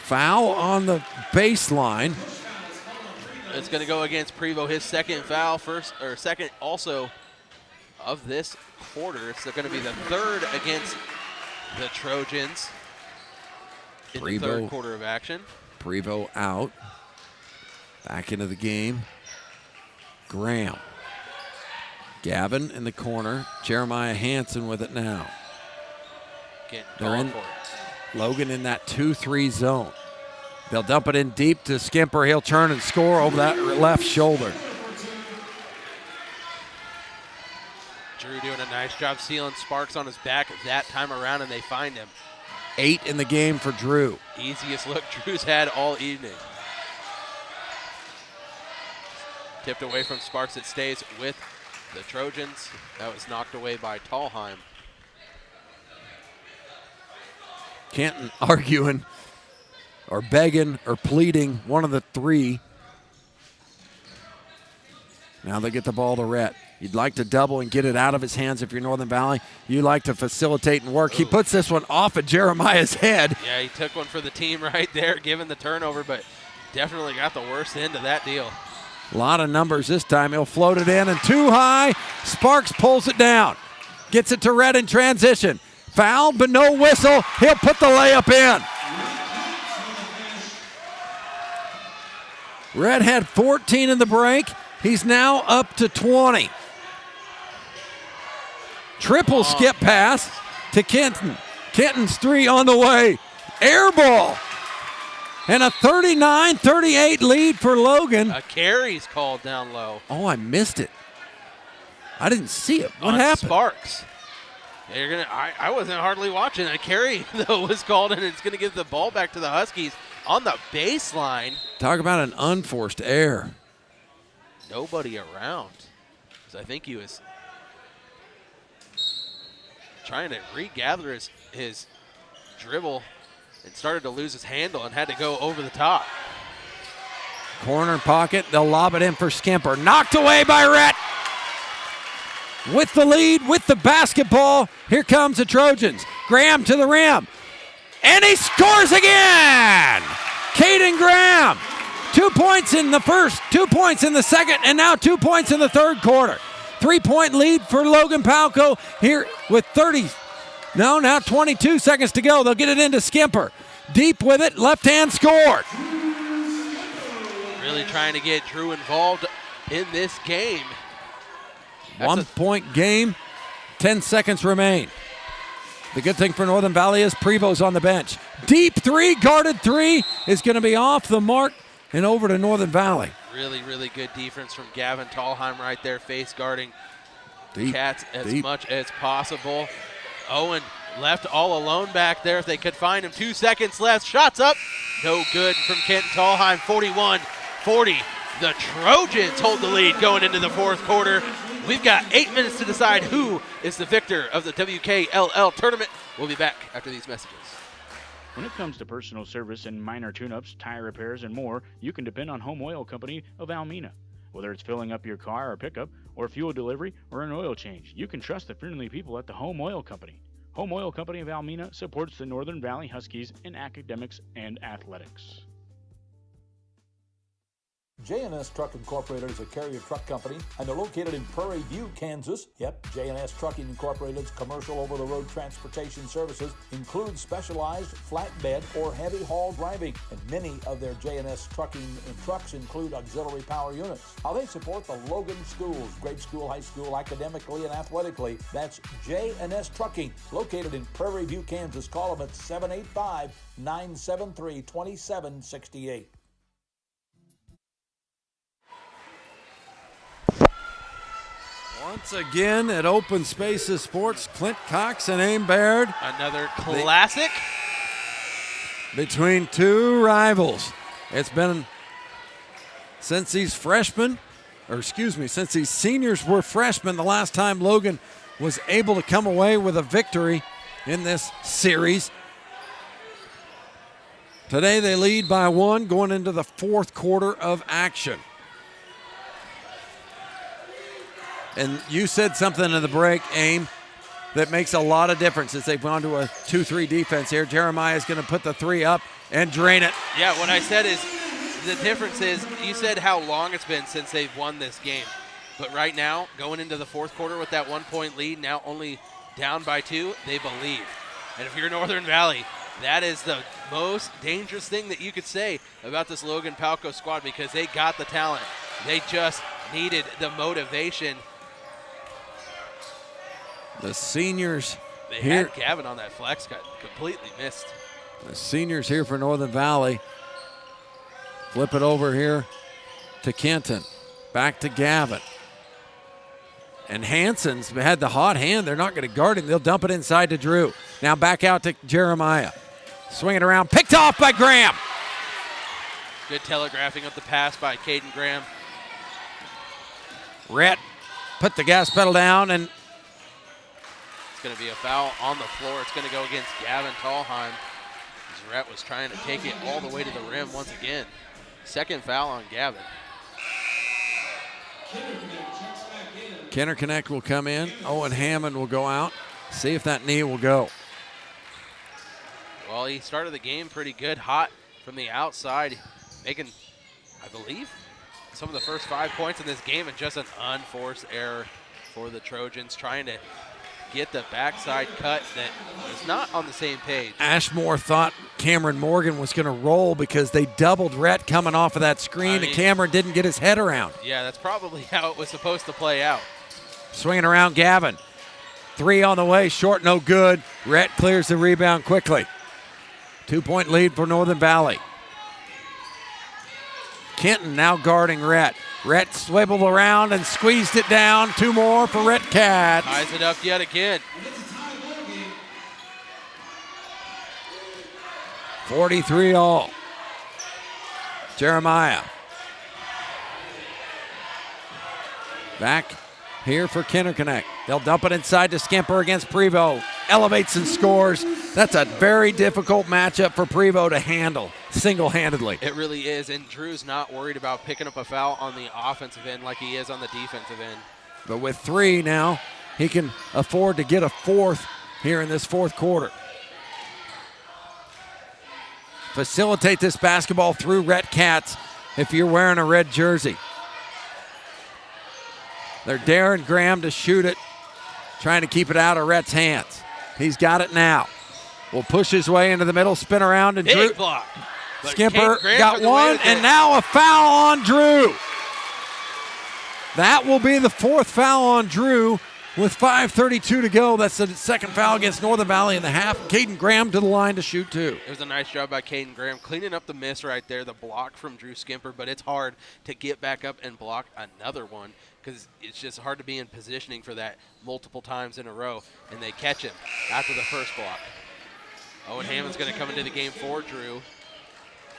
Foul on the baseline. It's going to go against Prevost. His second foul, second also of this quarter. It's going to be the third against the Trojans in the third quarter of action. Prevost out. Back into the game. Graham. Gavin in the corner. Jeremiah Hansen with it now. They're in. Logan in that 2-3 zone. They'll dump it in deep to Skimper. He'll turn and score over that left shoulder. Drew doing a nice job sealing Sparks on his back that time around, and they find him. 8 in the game for Drew. Easiest look Drew's had all evening. Tipped away from Sparks. It stays with the Trojans. That was knocked away by Tallheim. Canton arguing or begging or pleading, one of the three. Now they get the ball to Rhett. You'd like to double and get it out of his hands if you're Northern Valley. You like to facilitate and work. He puts this one off of Jeremiah's head. Yeah, he took one for the team right there, given the turnover, but definitely got the worst end of that deal. A lot of numbers this time. He'll float it in and too high. Sparks pulls it down. Gets it to Rhett in transition. Foul, but no whistle. He'll put the layup in. Rhett had 14 in the break. He's now up to 20. Triple skip pass to Kenton. Kenton's three on the way. Air ball. And a 39-38 lead for Logan. A carry's called down low. Oh, I missed it. I didn't see it. What on happened? Sparks. I wasn't hardly watching. A carry, though, was called, and it's going to give the ball back to the Huskies on the baseline. Talk about an unforced error. Nobody around. So I think he was trying to regather his dribble and started to lose his handle and had to go over the top. Corner pocket. They'll lob it in for Skimper. Knocked away by Rhett. With the lead, with the basketball, here comes the Trojans. Graham to the rim. And he scores again! Caden Graham. 2 points in the first, 2 points in the second, and now 2 points in the third quarter. 3-point lead for Logan Palco here with 22 seconds to go. They'll get it into Skimper. Deep with it, left hand scored. Really trying to get Drew involved in this game. 1 point game, 10 seconds remain. The good thing for Northern Valley is Prevost's on the bench. Deep three, guarded three is going to be off the mark and over to Northern Valley. Really, really good defense from Gavin Tallheim right there, face guarding Katz as much as possible. Owen left all alone back there if they could find him. 2 seconds left, shots up. No good from Kenton Tallheim, 41-40. The Trojans hold the lead going into the fourth quarter. We've got 8 minutes to decide who is the victor of the WKLL tournament. We'll be back after these messages. When it comes to personal service and minor tune-ups, tire repairs, and more, you can depend on Home Oil Company of Almena. Whether it's filling up your car or pickup, or fuel delivery, or an oil change, you can trust the friendly people at the Home Oil Company. Home Oil Company of Almena supports the Northern Valley Huskies in academics and athletics. J&S Truck Incorporated is a carrier truck company, and they're located in Prairie View, Kansas. Yep, J&S Trucking Incorporated's commercial over-the-road transportation services include specialized flatbed or heavy haul driving, and many of their J&S trucking trucks include auxiliary power units. How they support the Logan schools, grade school, high school, academically and athletically. That's J&S Trucking, located in Prairie View, Kansas. Call them at 785-973-2768. Once again at Open Spaces Sports, Clint Cox and Aim Baird. Another classic. Between two rivals. It's been since these seniors were freshmen, the last time Logan was able to come away with a victory in this series. Today they lead by 1 going into the fourth quarter of action. And you said something in the break, Aim, that makes a lot of difference as they've gone to a 2-3 defense here. Jeremiah is going to put the 3 up and drain it. Yeah, what I said is the difference is you said how long it's been since they've won this game. But right now, going into the fourth quarter with that 1-point lead, now only down by 2, they believe. And if you're Northern Valley, that is the most dangerous thing that you could say about this Logan Palco squad, because they got the talent. They just needed the motivation. The seniors They here. had Gavin on that flex, got completely missed. The seniors here for Northern Valley. Flip it over here to Kenton. Back to Gavin. And Hansen's had the hot hand. They're not going to guard him. They'll dump it inside to Drew. Now back out to Jeremiah. Swing it around. Picked off by Graham. Good telegraphing of the pass by Caden Graham. Rhett put the gas pedal down, and It's going to be a foul on the floor. It's going to go against Gavin Tallheim. Rhett was trying to take it all the way to the rim once again. Second foul on Gavin. Kenner Connect will come in. Owen Hammond will go out. See if that knee will go. Well, he started the game pretty good, hot from the outside, making, I believe, some of the first 5 points in this game, and just an unforced error for the Trojans, trying to get the backside cut that is not on the same page. Ashmore thought Cameron Morgan was going to roll because they doubled Rhett coming off of that screen, and Cameron didn't get his head around. Yeah, that's probably how it was supposed to play out. Swinging around Gavin. 3 on the way, short, no good. Rhett clears the rebound quickly. 2-point lead for Northern Valley. Kenton now guarding Rhett. Rhett swiveled around and squeezed it down. 2 more for Rhett Cats. Ties it up yet again. 43 all. Jeremiah. Back here for Kenner Connect. They'll dump it inside to Skimper against Prevost. Elevates and scores. That's a very difficult matchup for Prevost to handle single-handedly. It really is, and Drew's not worried about picking up a foul on the offensive end like he is on the defensive end. But with 3 now, he can afford to get a 4th here in this fourth quarter. Facilitate this basketball through Rhett Cats if you're wearing a red jersey. They're daring Graham to shoot it, trying to keep it out of Rhett's hands. He's got it now. Will push his way into the middle, spin around, and Drew. Big block. Skimper got 1, and now a foul on Drew. That will be the 4th foul on Drew with 5:32 to go. That's the second foul against Northern Valley in the half. Caden Graham to the line to shoot 2. It was a nice job by Caden Graham cleaning up the miss right there, the block from Drew Skimper, but it's hard to get back up and block another one because it's just hard to be in positioning for that multiple times in a row, and they catch him after the first block. Owen Hammond's going to come into the game for Drew.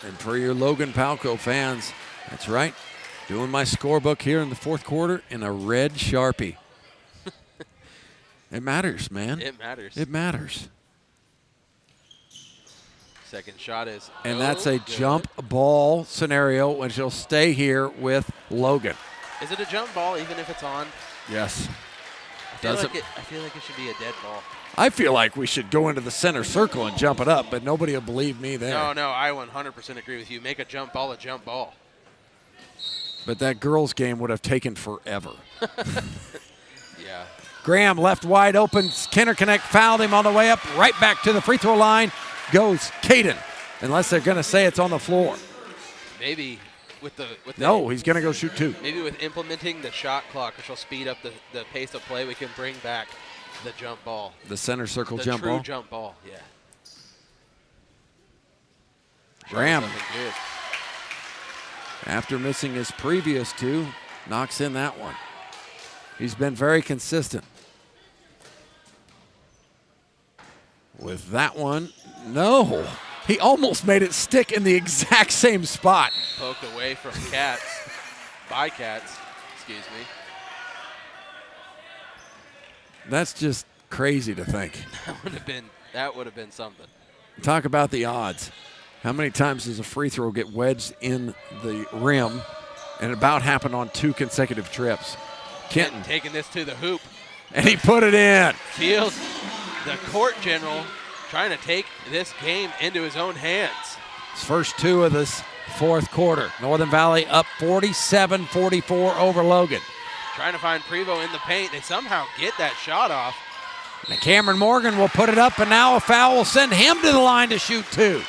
And for your Logan Palco fans, that's right, doing my scorebook here in the fourth quarter in a red Sharpie. It matters, man. It matters. It matters. Second shot is And that's a jump ball scenario, which will stay here with Logan. Is it a jump ball even if it's on? Yes. I feel like it should be a dead ball. I feel like we should go into the center circle and jump it up, but nobody will believe me there. No, I 100% agree with you. Make a jump ball a jump ball. But that girls' game would have taken forever. Yeah. Graham left wide open. Interconnect fouled him on the way up. Right back to the free throw line goes Caden, unless they're going to say it's on the floor. Maybe with the no, he's going to go shoot 2. Maybe with implementing the shot clock, which will speed up the pace of play, we can bring back the jump ball. The center circle the jump true ball. Jump ball, yeah. Graham, Good. after missing his previous 2, knocks in that one. He's been very consistent. With that one, no. He almost made it stick in the exact same spot. Poked away from Cats, by Cats, excuse me. That's just crazy to think. That would have been something. Talk about the odds. How many times does a free throw get wedged in the rim? And it about happened on 2 consecutive trips. Kenton taking this to the hoop. And he put it in. Fields, the court general, trying to take this game into his own hands. His first 2 of this fourth quarter. Northern Valley up 47-44 over Logan. Trying to find Prevost in the paint. They somehow get that shot off. And Cameron Morgan will put it up, and now a foul will send him to the line to shoot 2.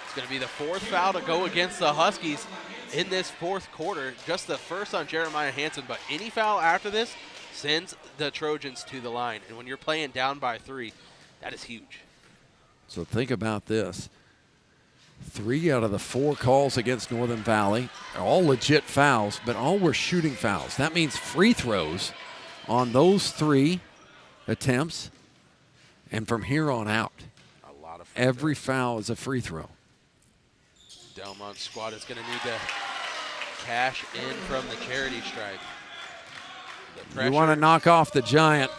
It's going to be the 4th foul to go against the Huskies in this fourth quarter. Just the first on Jeremiah Hansen, but any foul after this sends the Trojans to the line. And when you're playing down by 3, that is huge. So think about this. 3 out of the 4 calls against Northern Valley are all legit fouls, but all were shooting fouls. That means free throws on those 3 attempts, and from here on out, a lot of every foul is a free throw. Delmont's squad is going to need to cash in from the charity stripe. You want to knock off the Giant.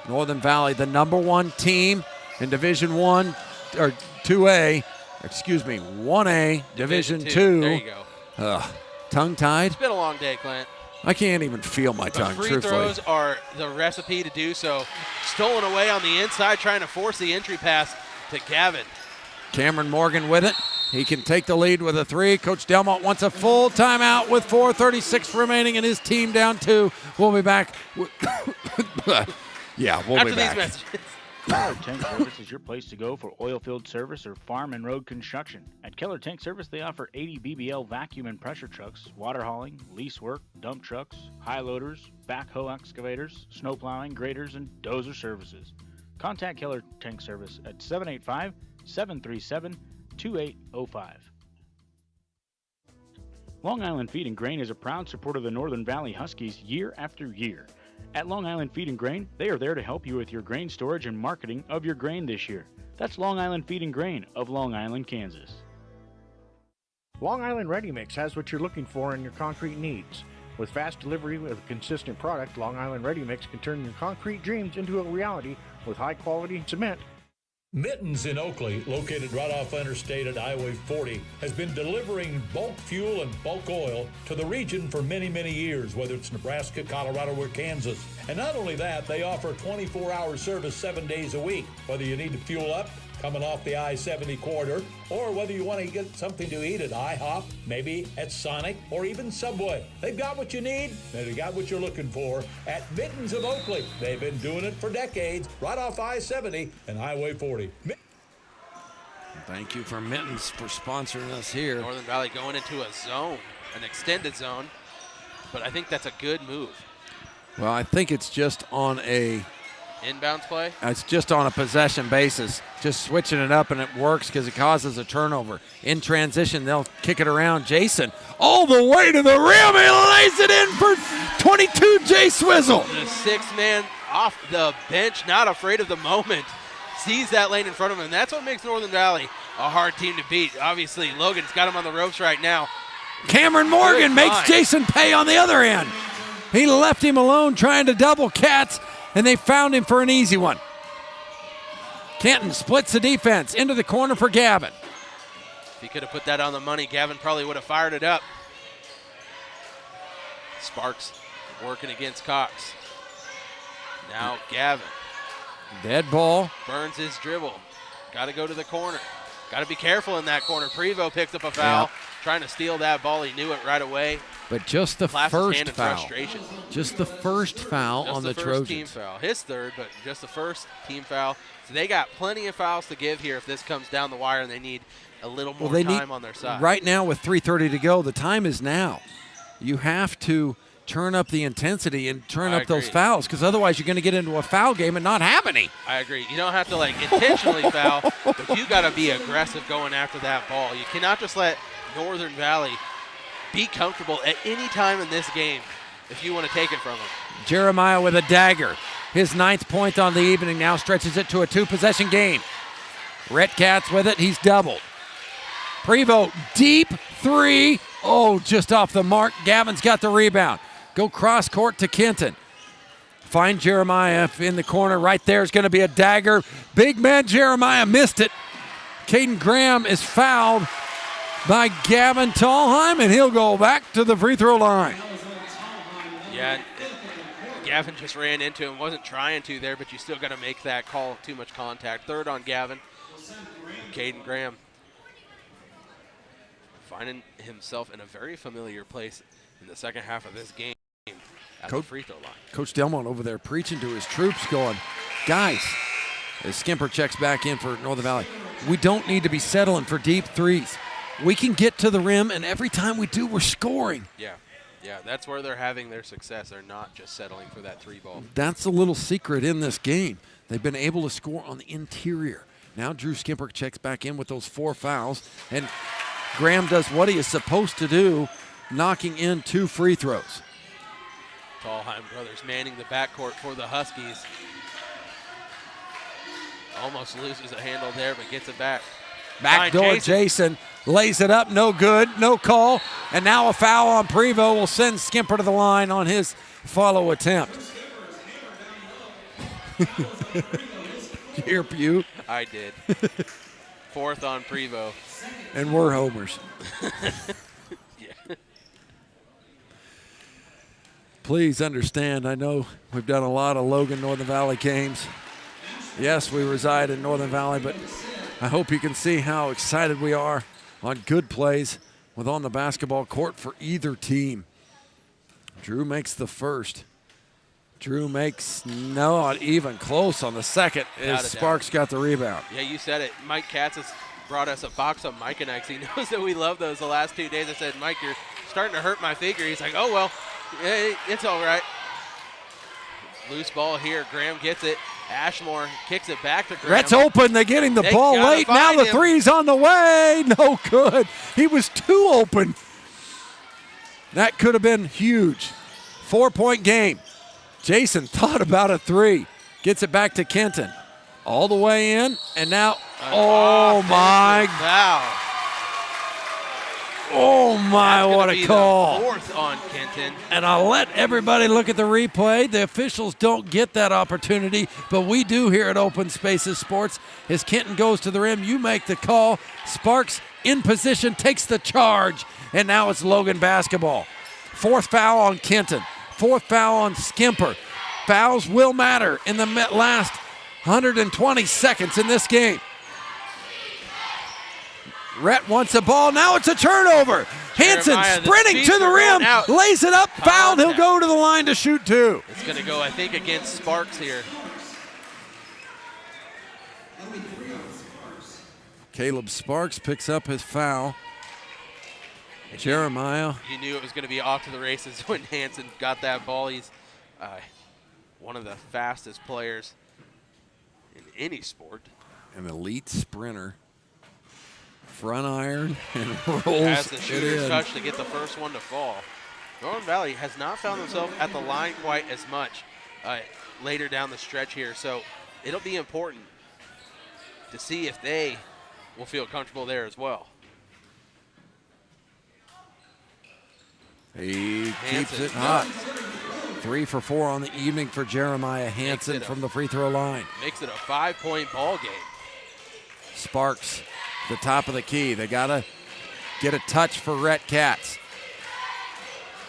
Northern Valley, the #1 team in Division 1 or 2A. Excuse me, 1A, Division 2. There you go. Tongue-tied? It's been a long day, Clint. I can't even feel my tongue, free truthfully. throws are the recipe to do so. Stolen away on the inside, trying to force the entry pass to Gavin. Cameron Morgan with it. He can take the lead with a 3. Coach Delmont wants a full timeout with 4:36 remaining and his team down 2. We'll be back. Yeah, we'll After be back. these messages. Keller Tank Service is your place to go for oil field service or farm and road construction. At Keller Tank Service, they offer 80 BBL vacuum and pressure trucks, water hauling, lease work, dump trucks, high loaders, backhoe excavators, snow plowing, graders, and dozer services. Contact Keller Tank Service at 785-737-2805. Long Island Feed and Grain is a proud supporter of the Northern Valley Huskies year after year. At Long Island Feed and Grain, they are there to help you with your grain storage and marketing of your grain this year. That's Long Island Feed and Grain of Long Island, Kansas. Long Island Ready Mix has what you're looking for in your concrete needs. With fast delivery of a consistent product, Long Island Ready Mix can turn your concrete dreams into a reality with high-quality cement. Mittens in Oakley, located right off Interstate at Highway 40, has been delivering bulk fuel and bulk oil to the region for many, many years, whether it's Nebraska, Colorado, or Kansas. And not only that, they offer 24-hour service 7 days a week, whether you need to fuel up, coming off the I-70 corridor, or whether you want to get something to eat at IHOP, maybe at Sonic, or even Subway. They've got what you need, and they got what you're looking for at Mittens of Oakley. They've been doing it for decades, right off I-70 and Highway 40. Thank you for Mittens for sponsoring us here. Northern Valley going into a zone, an extended zone, but I think that's a good move. Well, I think it's just on a inbounds play? It's just on a possession basis, just switching it up, and it works because it causes a turnover. In transition, they'll kick it around. Jason, all the way to the rim. He lays it in for 22, Jay Swizzle. The 6th man off the bench, not afraid of the moment. Sees that lane in front of him, and that's what makes Northern Valley a hard team to beat. Obviously, Logan's got him on the ropes right now. Cameron Morgan makes Jason pay on the other end. He left him alone trying to double Cats, and they found him for an easy one. Kenton splits the defense into the corner for Gavin. If he could have put that on the money, Gavin probably would have fired it up. Sparks working against Cox. Now Gavin. Dead ball. Burns his dribble. Got to go to the corner. Got to be careful in that corner. Prevost picks up a foul. trying to steal that ball. He knew it right away. But just the Claps his first hand in foul. frustration. Just the first foul Just on the first Trojans. team foul. His third, but just the first team foul. So they got plenty of fouls to give here if this comes down the wire and they need a little more time on their side. Right now with 3:30 to go, the time is now. You have to turn up the intensity and turn up those fouls, because otherwise you're going to get into a foul game and not have any. I agree. You don't have to intentionally foul, but you got to be aggressive going after that ball. You cannot just let Northern Valley be comfortable at any time in this game if you want to take it from them. Jeremiah with a dagger. His 9th point on the evening now stretches it to a 2-possession game. Rhett Katz with it. He's doubled. Prevost, deep 3. Oh, just off the mark. Gavin's got the rebound. Go cross court to Kenton. Find Jeremiah in the corner. Right there is going to be a dagger. Big man Jeremiah missed it. Caden Graham is fouled by Gavin Tallheim, and he'll go back to the free throw line. Yeah, Gavin just ran into him. Wasn't trying to there, but you still got to make that call. Too much contact. Third on Gavin. Caden Graham finding himself in a very familiar place in the second half of this game at the free throw line. Coach Delmont over there preaching to his troops, going, guys, as Skimper checks back in for Northern Valley, we don't need to be settling for deep threes. We can get to the rim, and every time we do, we're scoring. Yeah, that's where they're having their success. They're not just settling for that 3 ball. That's a little secret in this game. They've been able to score on the interior. Now Drew Skimper checks back in with those 4 fouls, and Graham does what he is supposed to do, knocking in 2 free throws. Tallheim brothers manning the backcourt for the Huskies. Almost loses a handle there, but gets it back. Backdoor Jason lays it up, no good, no call. And now a foul on Prevost will send Skimper to the line on his follow attempt. You hear Pew? I did. 4th on Prevost. And we're homers. Yeah. Please understand, I know we've done a lot of Logan Northern Valley games. Yes, we reside in Northern Valley, but I hope you can see how excited we are on good plays with on the basketball court for either team. Drew makes the first. Drew makes not even close on the second as Sparks got the rebound. Yeah, you said it. Mike Katz has brought us a box of Mike and Ike's. He knows that we love those the last 2 days. I said, Mike, you're starting to hurt my figure. He's like, oh, well, it's all right. Loose ball here. Graham gets it. Ashmore kicks it back to Graham. Rhett's open. They're getting the ball late. Now the three's on the way. No good. He was too open. That could have been huge. 4-point game. Jason thought about a 3. Gets it back to Kenton. All the way in. And now, oh my. Foul. Oh my, what a call. 4th on Kenton. And I'll let everybody look at the replay. The officials don't get that opportunity, but we do here at Open Spaces Sports. As Kenton goes to the rim, you make the call. Sparks in position, takes the charge, and now it's Logan basketball. 4th foul on Kenton. 4th foul on Skimper. Fouls will matter in the last 120 seconds in this game. Rhett wants a ball. Now it's a turnover. Hanson sprinting to the rim. Lays it up. Fouled. He'll go to the line to shoot 2. It's going to go, I think, against Sparks here. Caleb Sparks picks up his foul. Jeremiah. You knew it was going to be off to the races when Hanson got that ball. He's one of the fastest players in any sport. An elite sprinter. Front iron and rolls has the shooter's it in. touch to get the first one to fall. Northern Valley has not found themselves at the line quite as much later down the stretch here, so it'll be important to see if they will feel comfortable there as well. He keeps it hot. 3 for 4 on the evening for Jeremiah Hanson from the free throw line. Makes it a 5-point ball game. Sparks, the top of the key. They got to get a touch for Rhett Katz.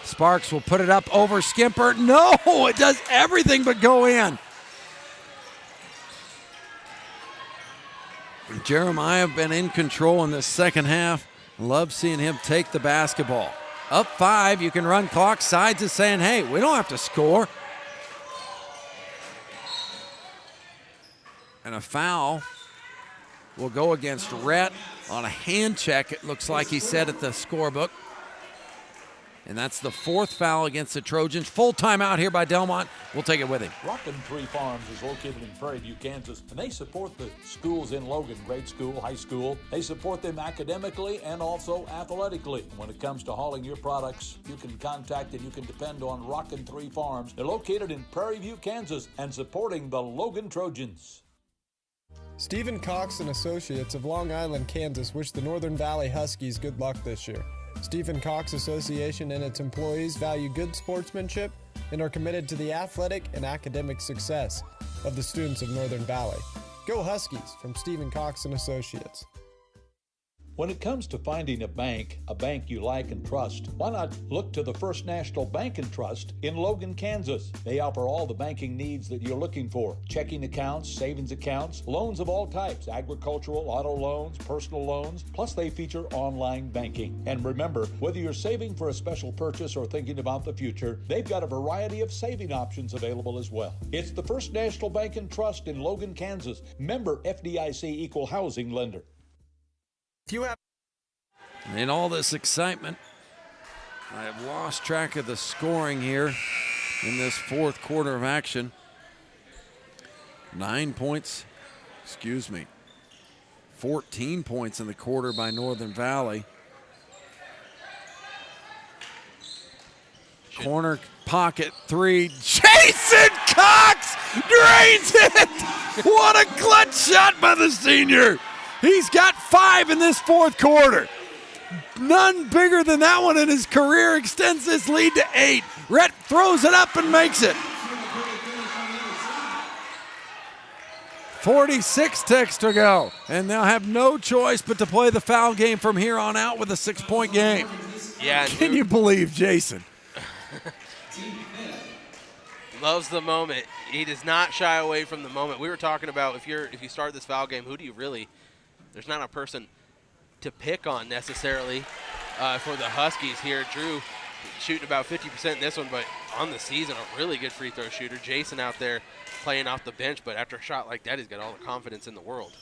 Sparks will put it up over Skimper. No, it does everything but go in. Jeremiah been in control in the second half. Love seeing him take the basketball. Up 5, you can run clock. Sides is saying, hey, we don't have to score. And a foul will go against Rhett on a hand check, it looks like he said at the scorebook. And that's the 4th foul against the Trojans. Full timeout here by Delmont. We'll take it with him. Rockin' Tree Farms is located in Prairie View, Kansas, and they support the schools in Logan, grade school, high school. They support them academically and also athletically. When it comes to hauling your products, you can contact and you can depend on Rockin' Tree Farms. They're located in Prairie View, Kansas, and supporting the Logan Trojans. Stephen Cox and Associates of Long Island, Kansas wish the Northern Valley Huskies good luck this year. Stephen Cox Association and its employees value good sportsmanship and are committed to the athletic and academic success of the students of Northern Valley. Go Huskies from Stephen Cox and Associates. When it comes to finding a bank you like and trust, why not look to the First National Bank and Trust in Logan, Kansas? They offer all the banking needs that you're looking for. Checking accounts, savings accounts, loans of all types, agricultural, auto loans, personal loans, plus they feature online banking. And remember, whether you're saving for a special purchase or thinking about the future, they've got a variety of saving options available as well. It's the First National Bank and Trust in Logan, Kansas. Member FDIC Equal Housing Lender. If you have In all this excitement, I have lost track of the scoring here in this 4th quarter of action. 14 points in the quarter by Northern Valley. Corner pocket 3. Jason Cox drains it! What a clutch shot by the senior! He's got 5 in this 4th quarter. None bigger than that one in his career. Extends this lead to 8. Rhett throws it up and makes it. 46 ticks to go. And they'll have no choice but to play the foul game from here on out with a 6-point game. Yeah. Can you believe Jason? Loves the moment. He does not shy away from the moment. We were talking about if you start this foul game, who do you really? There's not a person to pick on necessarily for the Huskies here. Drew shooting about 50% in this one, but on the season, a really good free throw shooter. Jason out there playing off the bench, but after a shot like that, he's got all the confidence in the world.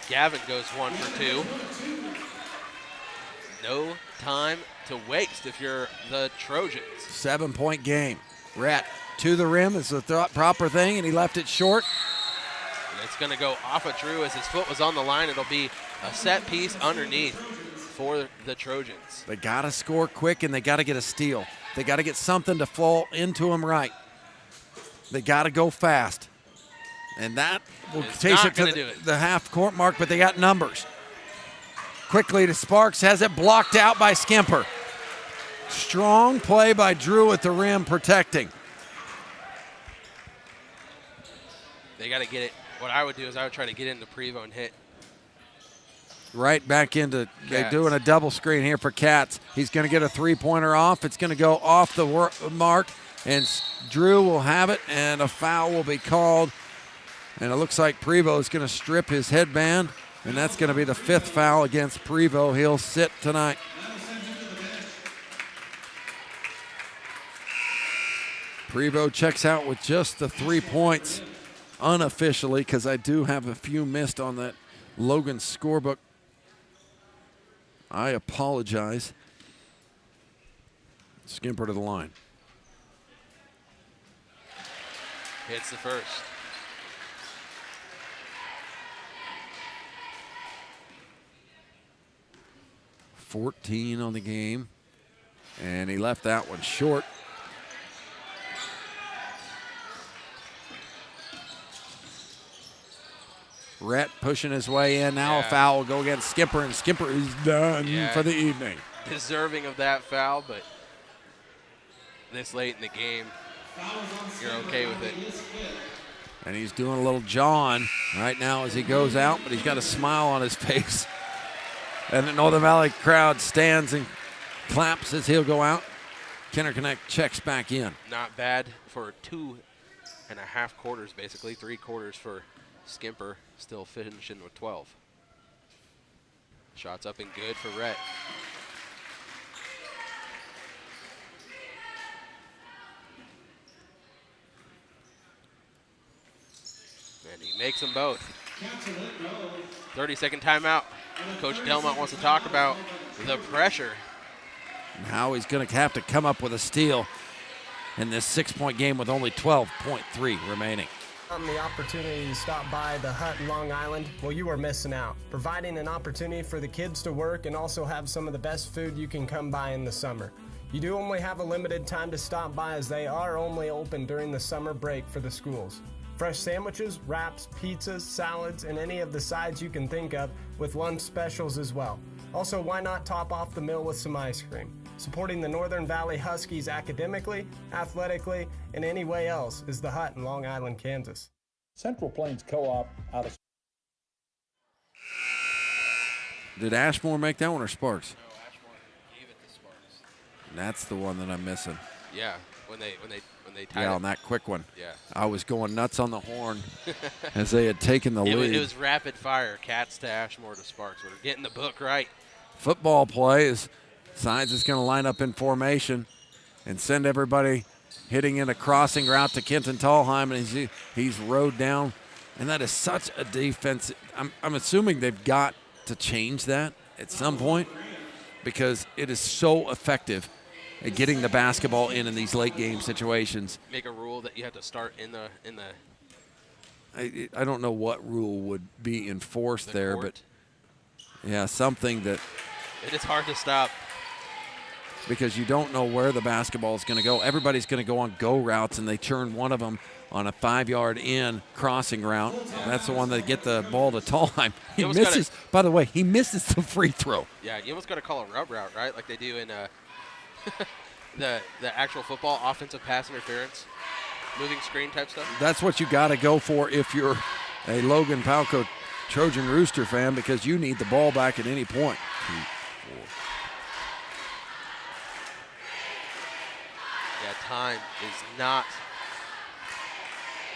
Gavin goes 1 for 2. No time to waste if you're the Trojans. 7-point game. Rhett to the rim is the proper thing, and he left it short. And it's going to go off of Drew as his foot was on the line. It'll be a set piece underneath for the Trojans. They got to score quick, and they got to get a steal. They got to get something to fall into them right. They got to go fast. And that will chase it to the half-court mark, but they got numbers. Quickly to Sparks, has it blocked out by Skimper. Strong play by Drew at the rim, protecting. They got to get it. What I would do is I would try to get into Prevo and hit. Right back into, Cats. they're doing a double screen here for Katz. He's going to get a three-pointer off. It's going to go off the mark, and Drew will have it, and a foul will be called. And it looks like Prevo is going to strip his headband, and that's going to be the 5th foul against Prevo. He'll sit tonight. Prevo checks out with just the 3 points unofficially, because I do have a few missed on that Logan scorebook. I apologize. Skimper to the line. Hits the first. .14 on the game, and he left that one short. Rhett pushing his way in. Now a foul will go against Skimper, and Skimper is done for the evening. Deserving of that foul, but this late in the game, you're okay with it. And he's doing a little John right now as he goes out, but he's got a smile on his face. And the Northern Valley crowd stands and claps as he'll go out. Kenner Connect checks back in. Not bad for 2.5 quarters, basically. 3 quarters for Skimper, still finishing with 12. Shots up and good for Rhett. makes them both. 30-second timeout. Coach Delmont wants to talk about the pressure. Now he's going to have to come up with a steal in this 6-point game with only 12.3 remaining. The opportunity to stop by the hut in Long Island, well, you are missing out. Providing an opportunity for the kids to work and also have some of the best food you can come by in the summer. You do only have a limited time to stop by as they are only open during the summer break for the schools. Fresh sandwiches, wraps, pizzas, salads, and any of the sides you can think of with lunch specials as well. Also, why not top off the meal with some ice cream? Supporting the Northern Valley Huskies academically, athletically, and any way else is the Hut in Long Island, Kansas. Central Plains Co-op out of... Did Ashmore make that one or Sparks? No, Ashmore gave it to Sparks. That's the one that I'm missing. Yeah, when they tied Yeah, it. on that quick one. Yeah. I was going nuts on the horn as they had taken the lead. It was rapid fire. Cats to Ashmore to Sparks. We're getting the book right. Football play is Signs is going to line up in formation and send everybody hitting in a crossing route to Kenton Tallheim, and he's rode down. And that is such a defense. I'm assuming they've got to change that at some point because it is so effective at getting the basketball in these late game situations. Make a rule that you have to start in the I don't know what rule would be enforced there, court. but yeah, something that It is hard to stop. because you don't know where the basketball is going to go. Everybody's going to go on go routes, and they turn one of them on a 5-yard in crossing route. That's the one that get the ball to Tallheim. He almost misses. By the way, he misses the free throw. Yeah, you almost got to call a rub route, right? Like they do in the actual football offensive pass interference, moving screen type stuff. That's what you got to go for if you're a Logan Palco Trojan Rooster fan, because you need the ball back at any point. 2, 4. Yeah, time is not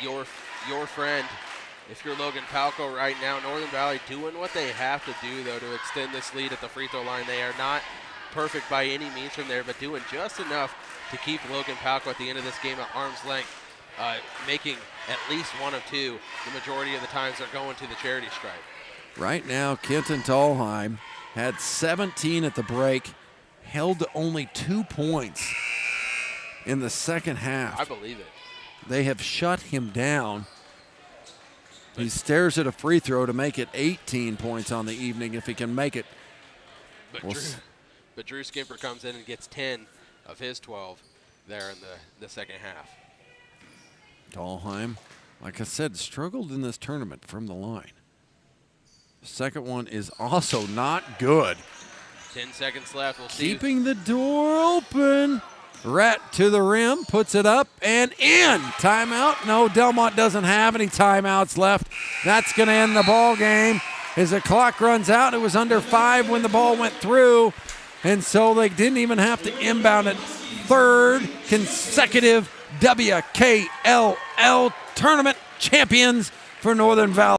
your friend. If you're Logan Palco right now, Northern Valley doing what they have to do, though, to extend this lead at the free throw line. They are not perfect by any means from there, but doing just enough to keep Logan Palco at the end of this game at arm's length, making at least one of two. The majority of the times they're going to the charity stripe. Right now, Kenton Tallheim had 17 at the break, held to only 2 points in the second half. I believe it. They have shut him down. He stares at a free throw to make it 18 points on the evening if he can make it. But Drew Skimper comes in and gets 10 of his 12 there in the second half. Tallheim, like I said, struggled in this tournament from the line. Second one is also not good. 10 seconds left. We'll see. Keeping the door open. Rhett to the rim, puts it up and in. Timeout. No, Delmont doesn't have any timeouts left. That's going to end the ball game as the clock runs out. It was under 5 when the ball went through, and so they didn't even have to inbound it. Third consecutive WKLL tournament champions for Northern Valley.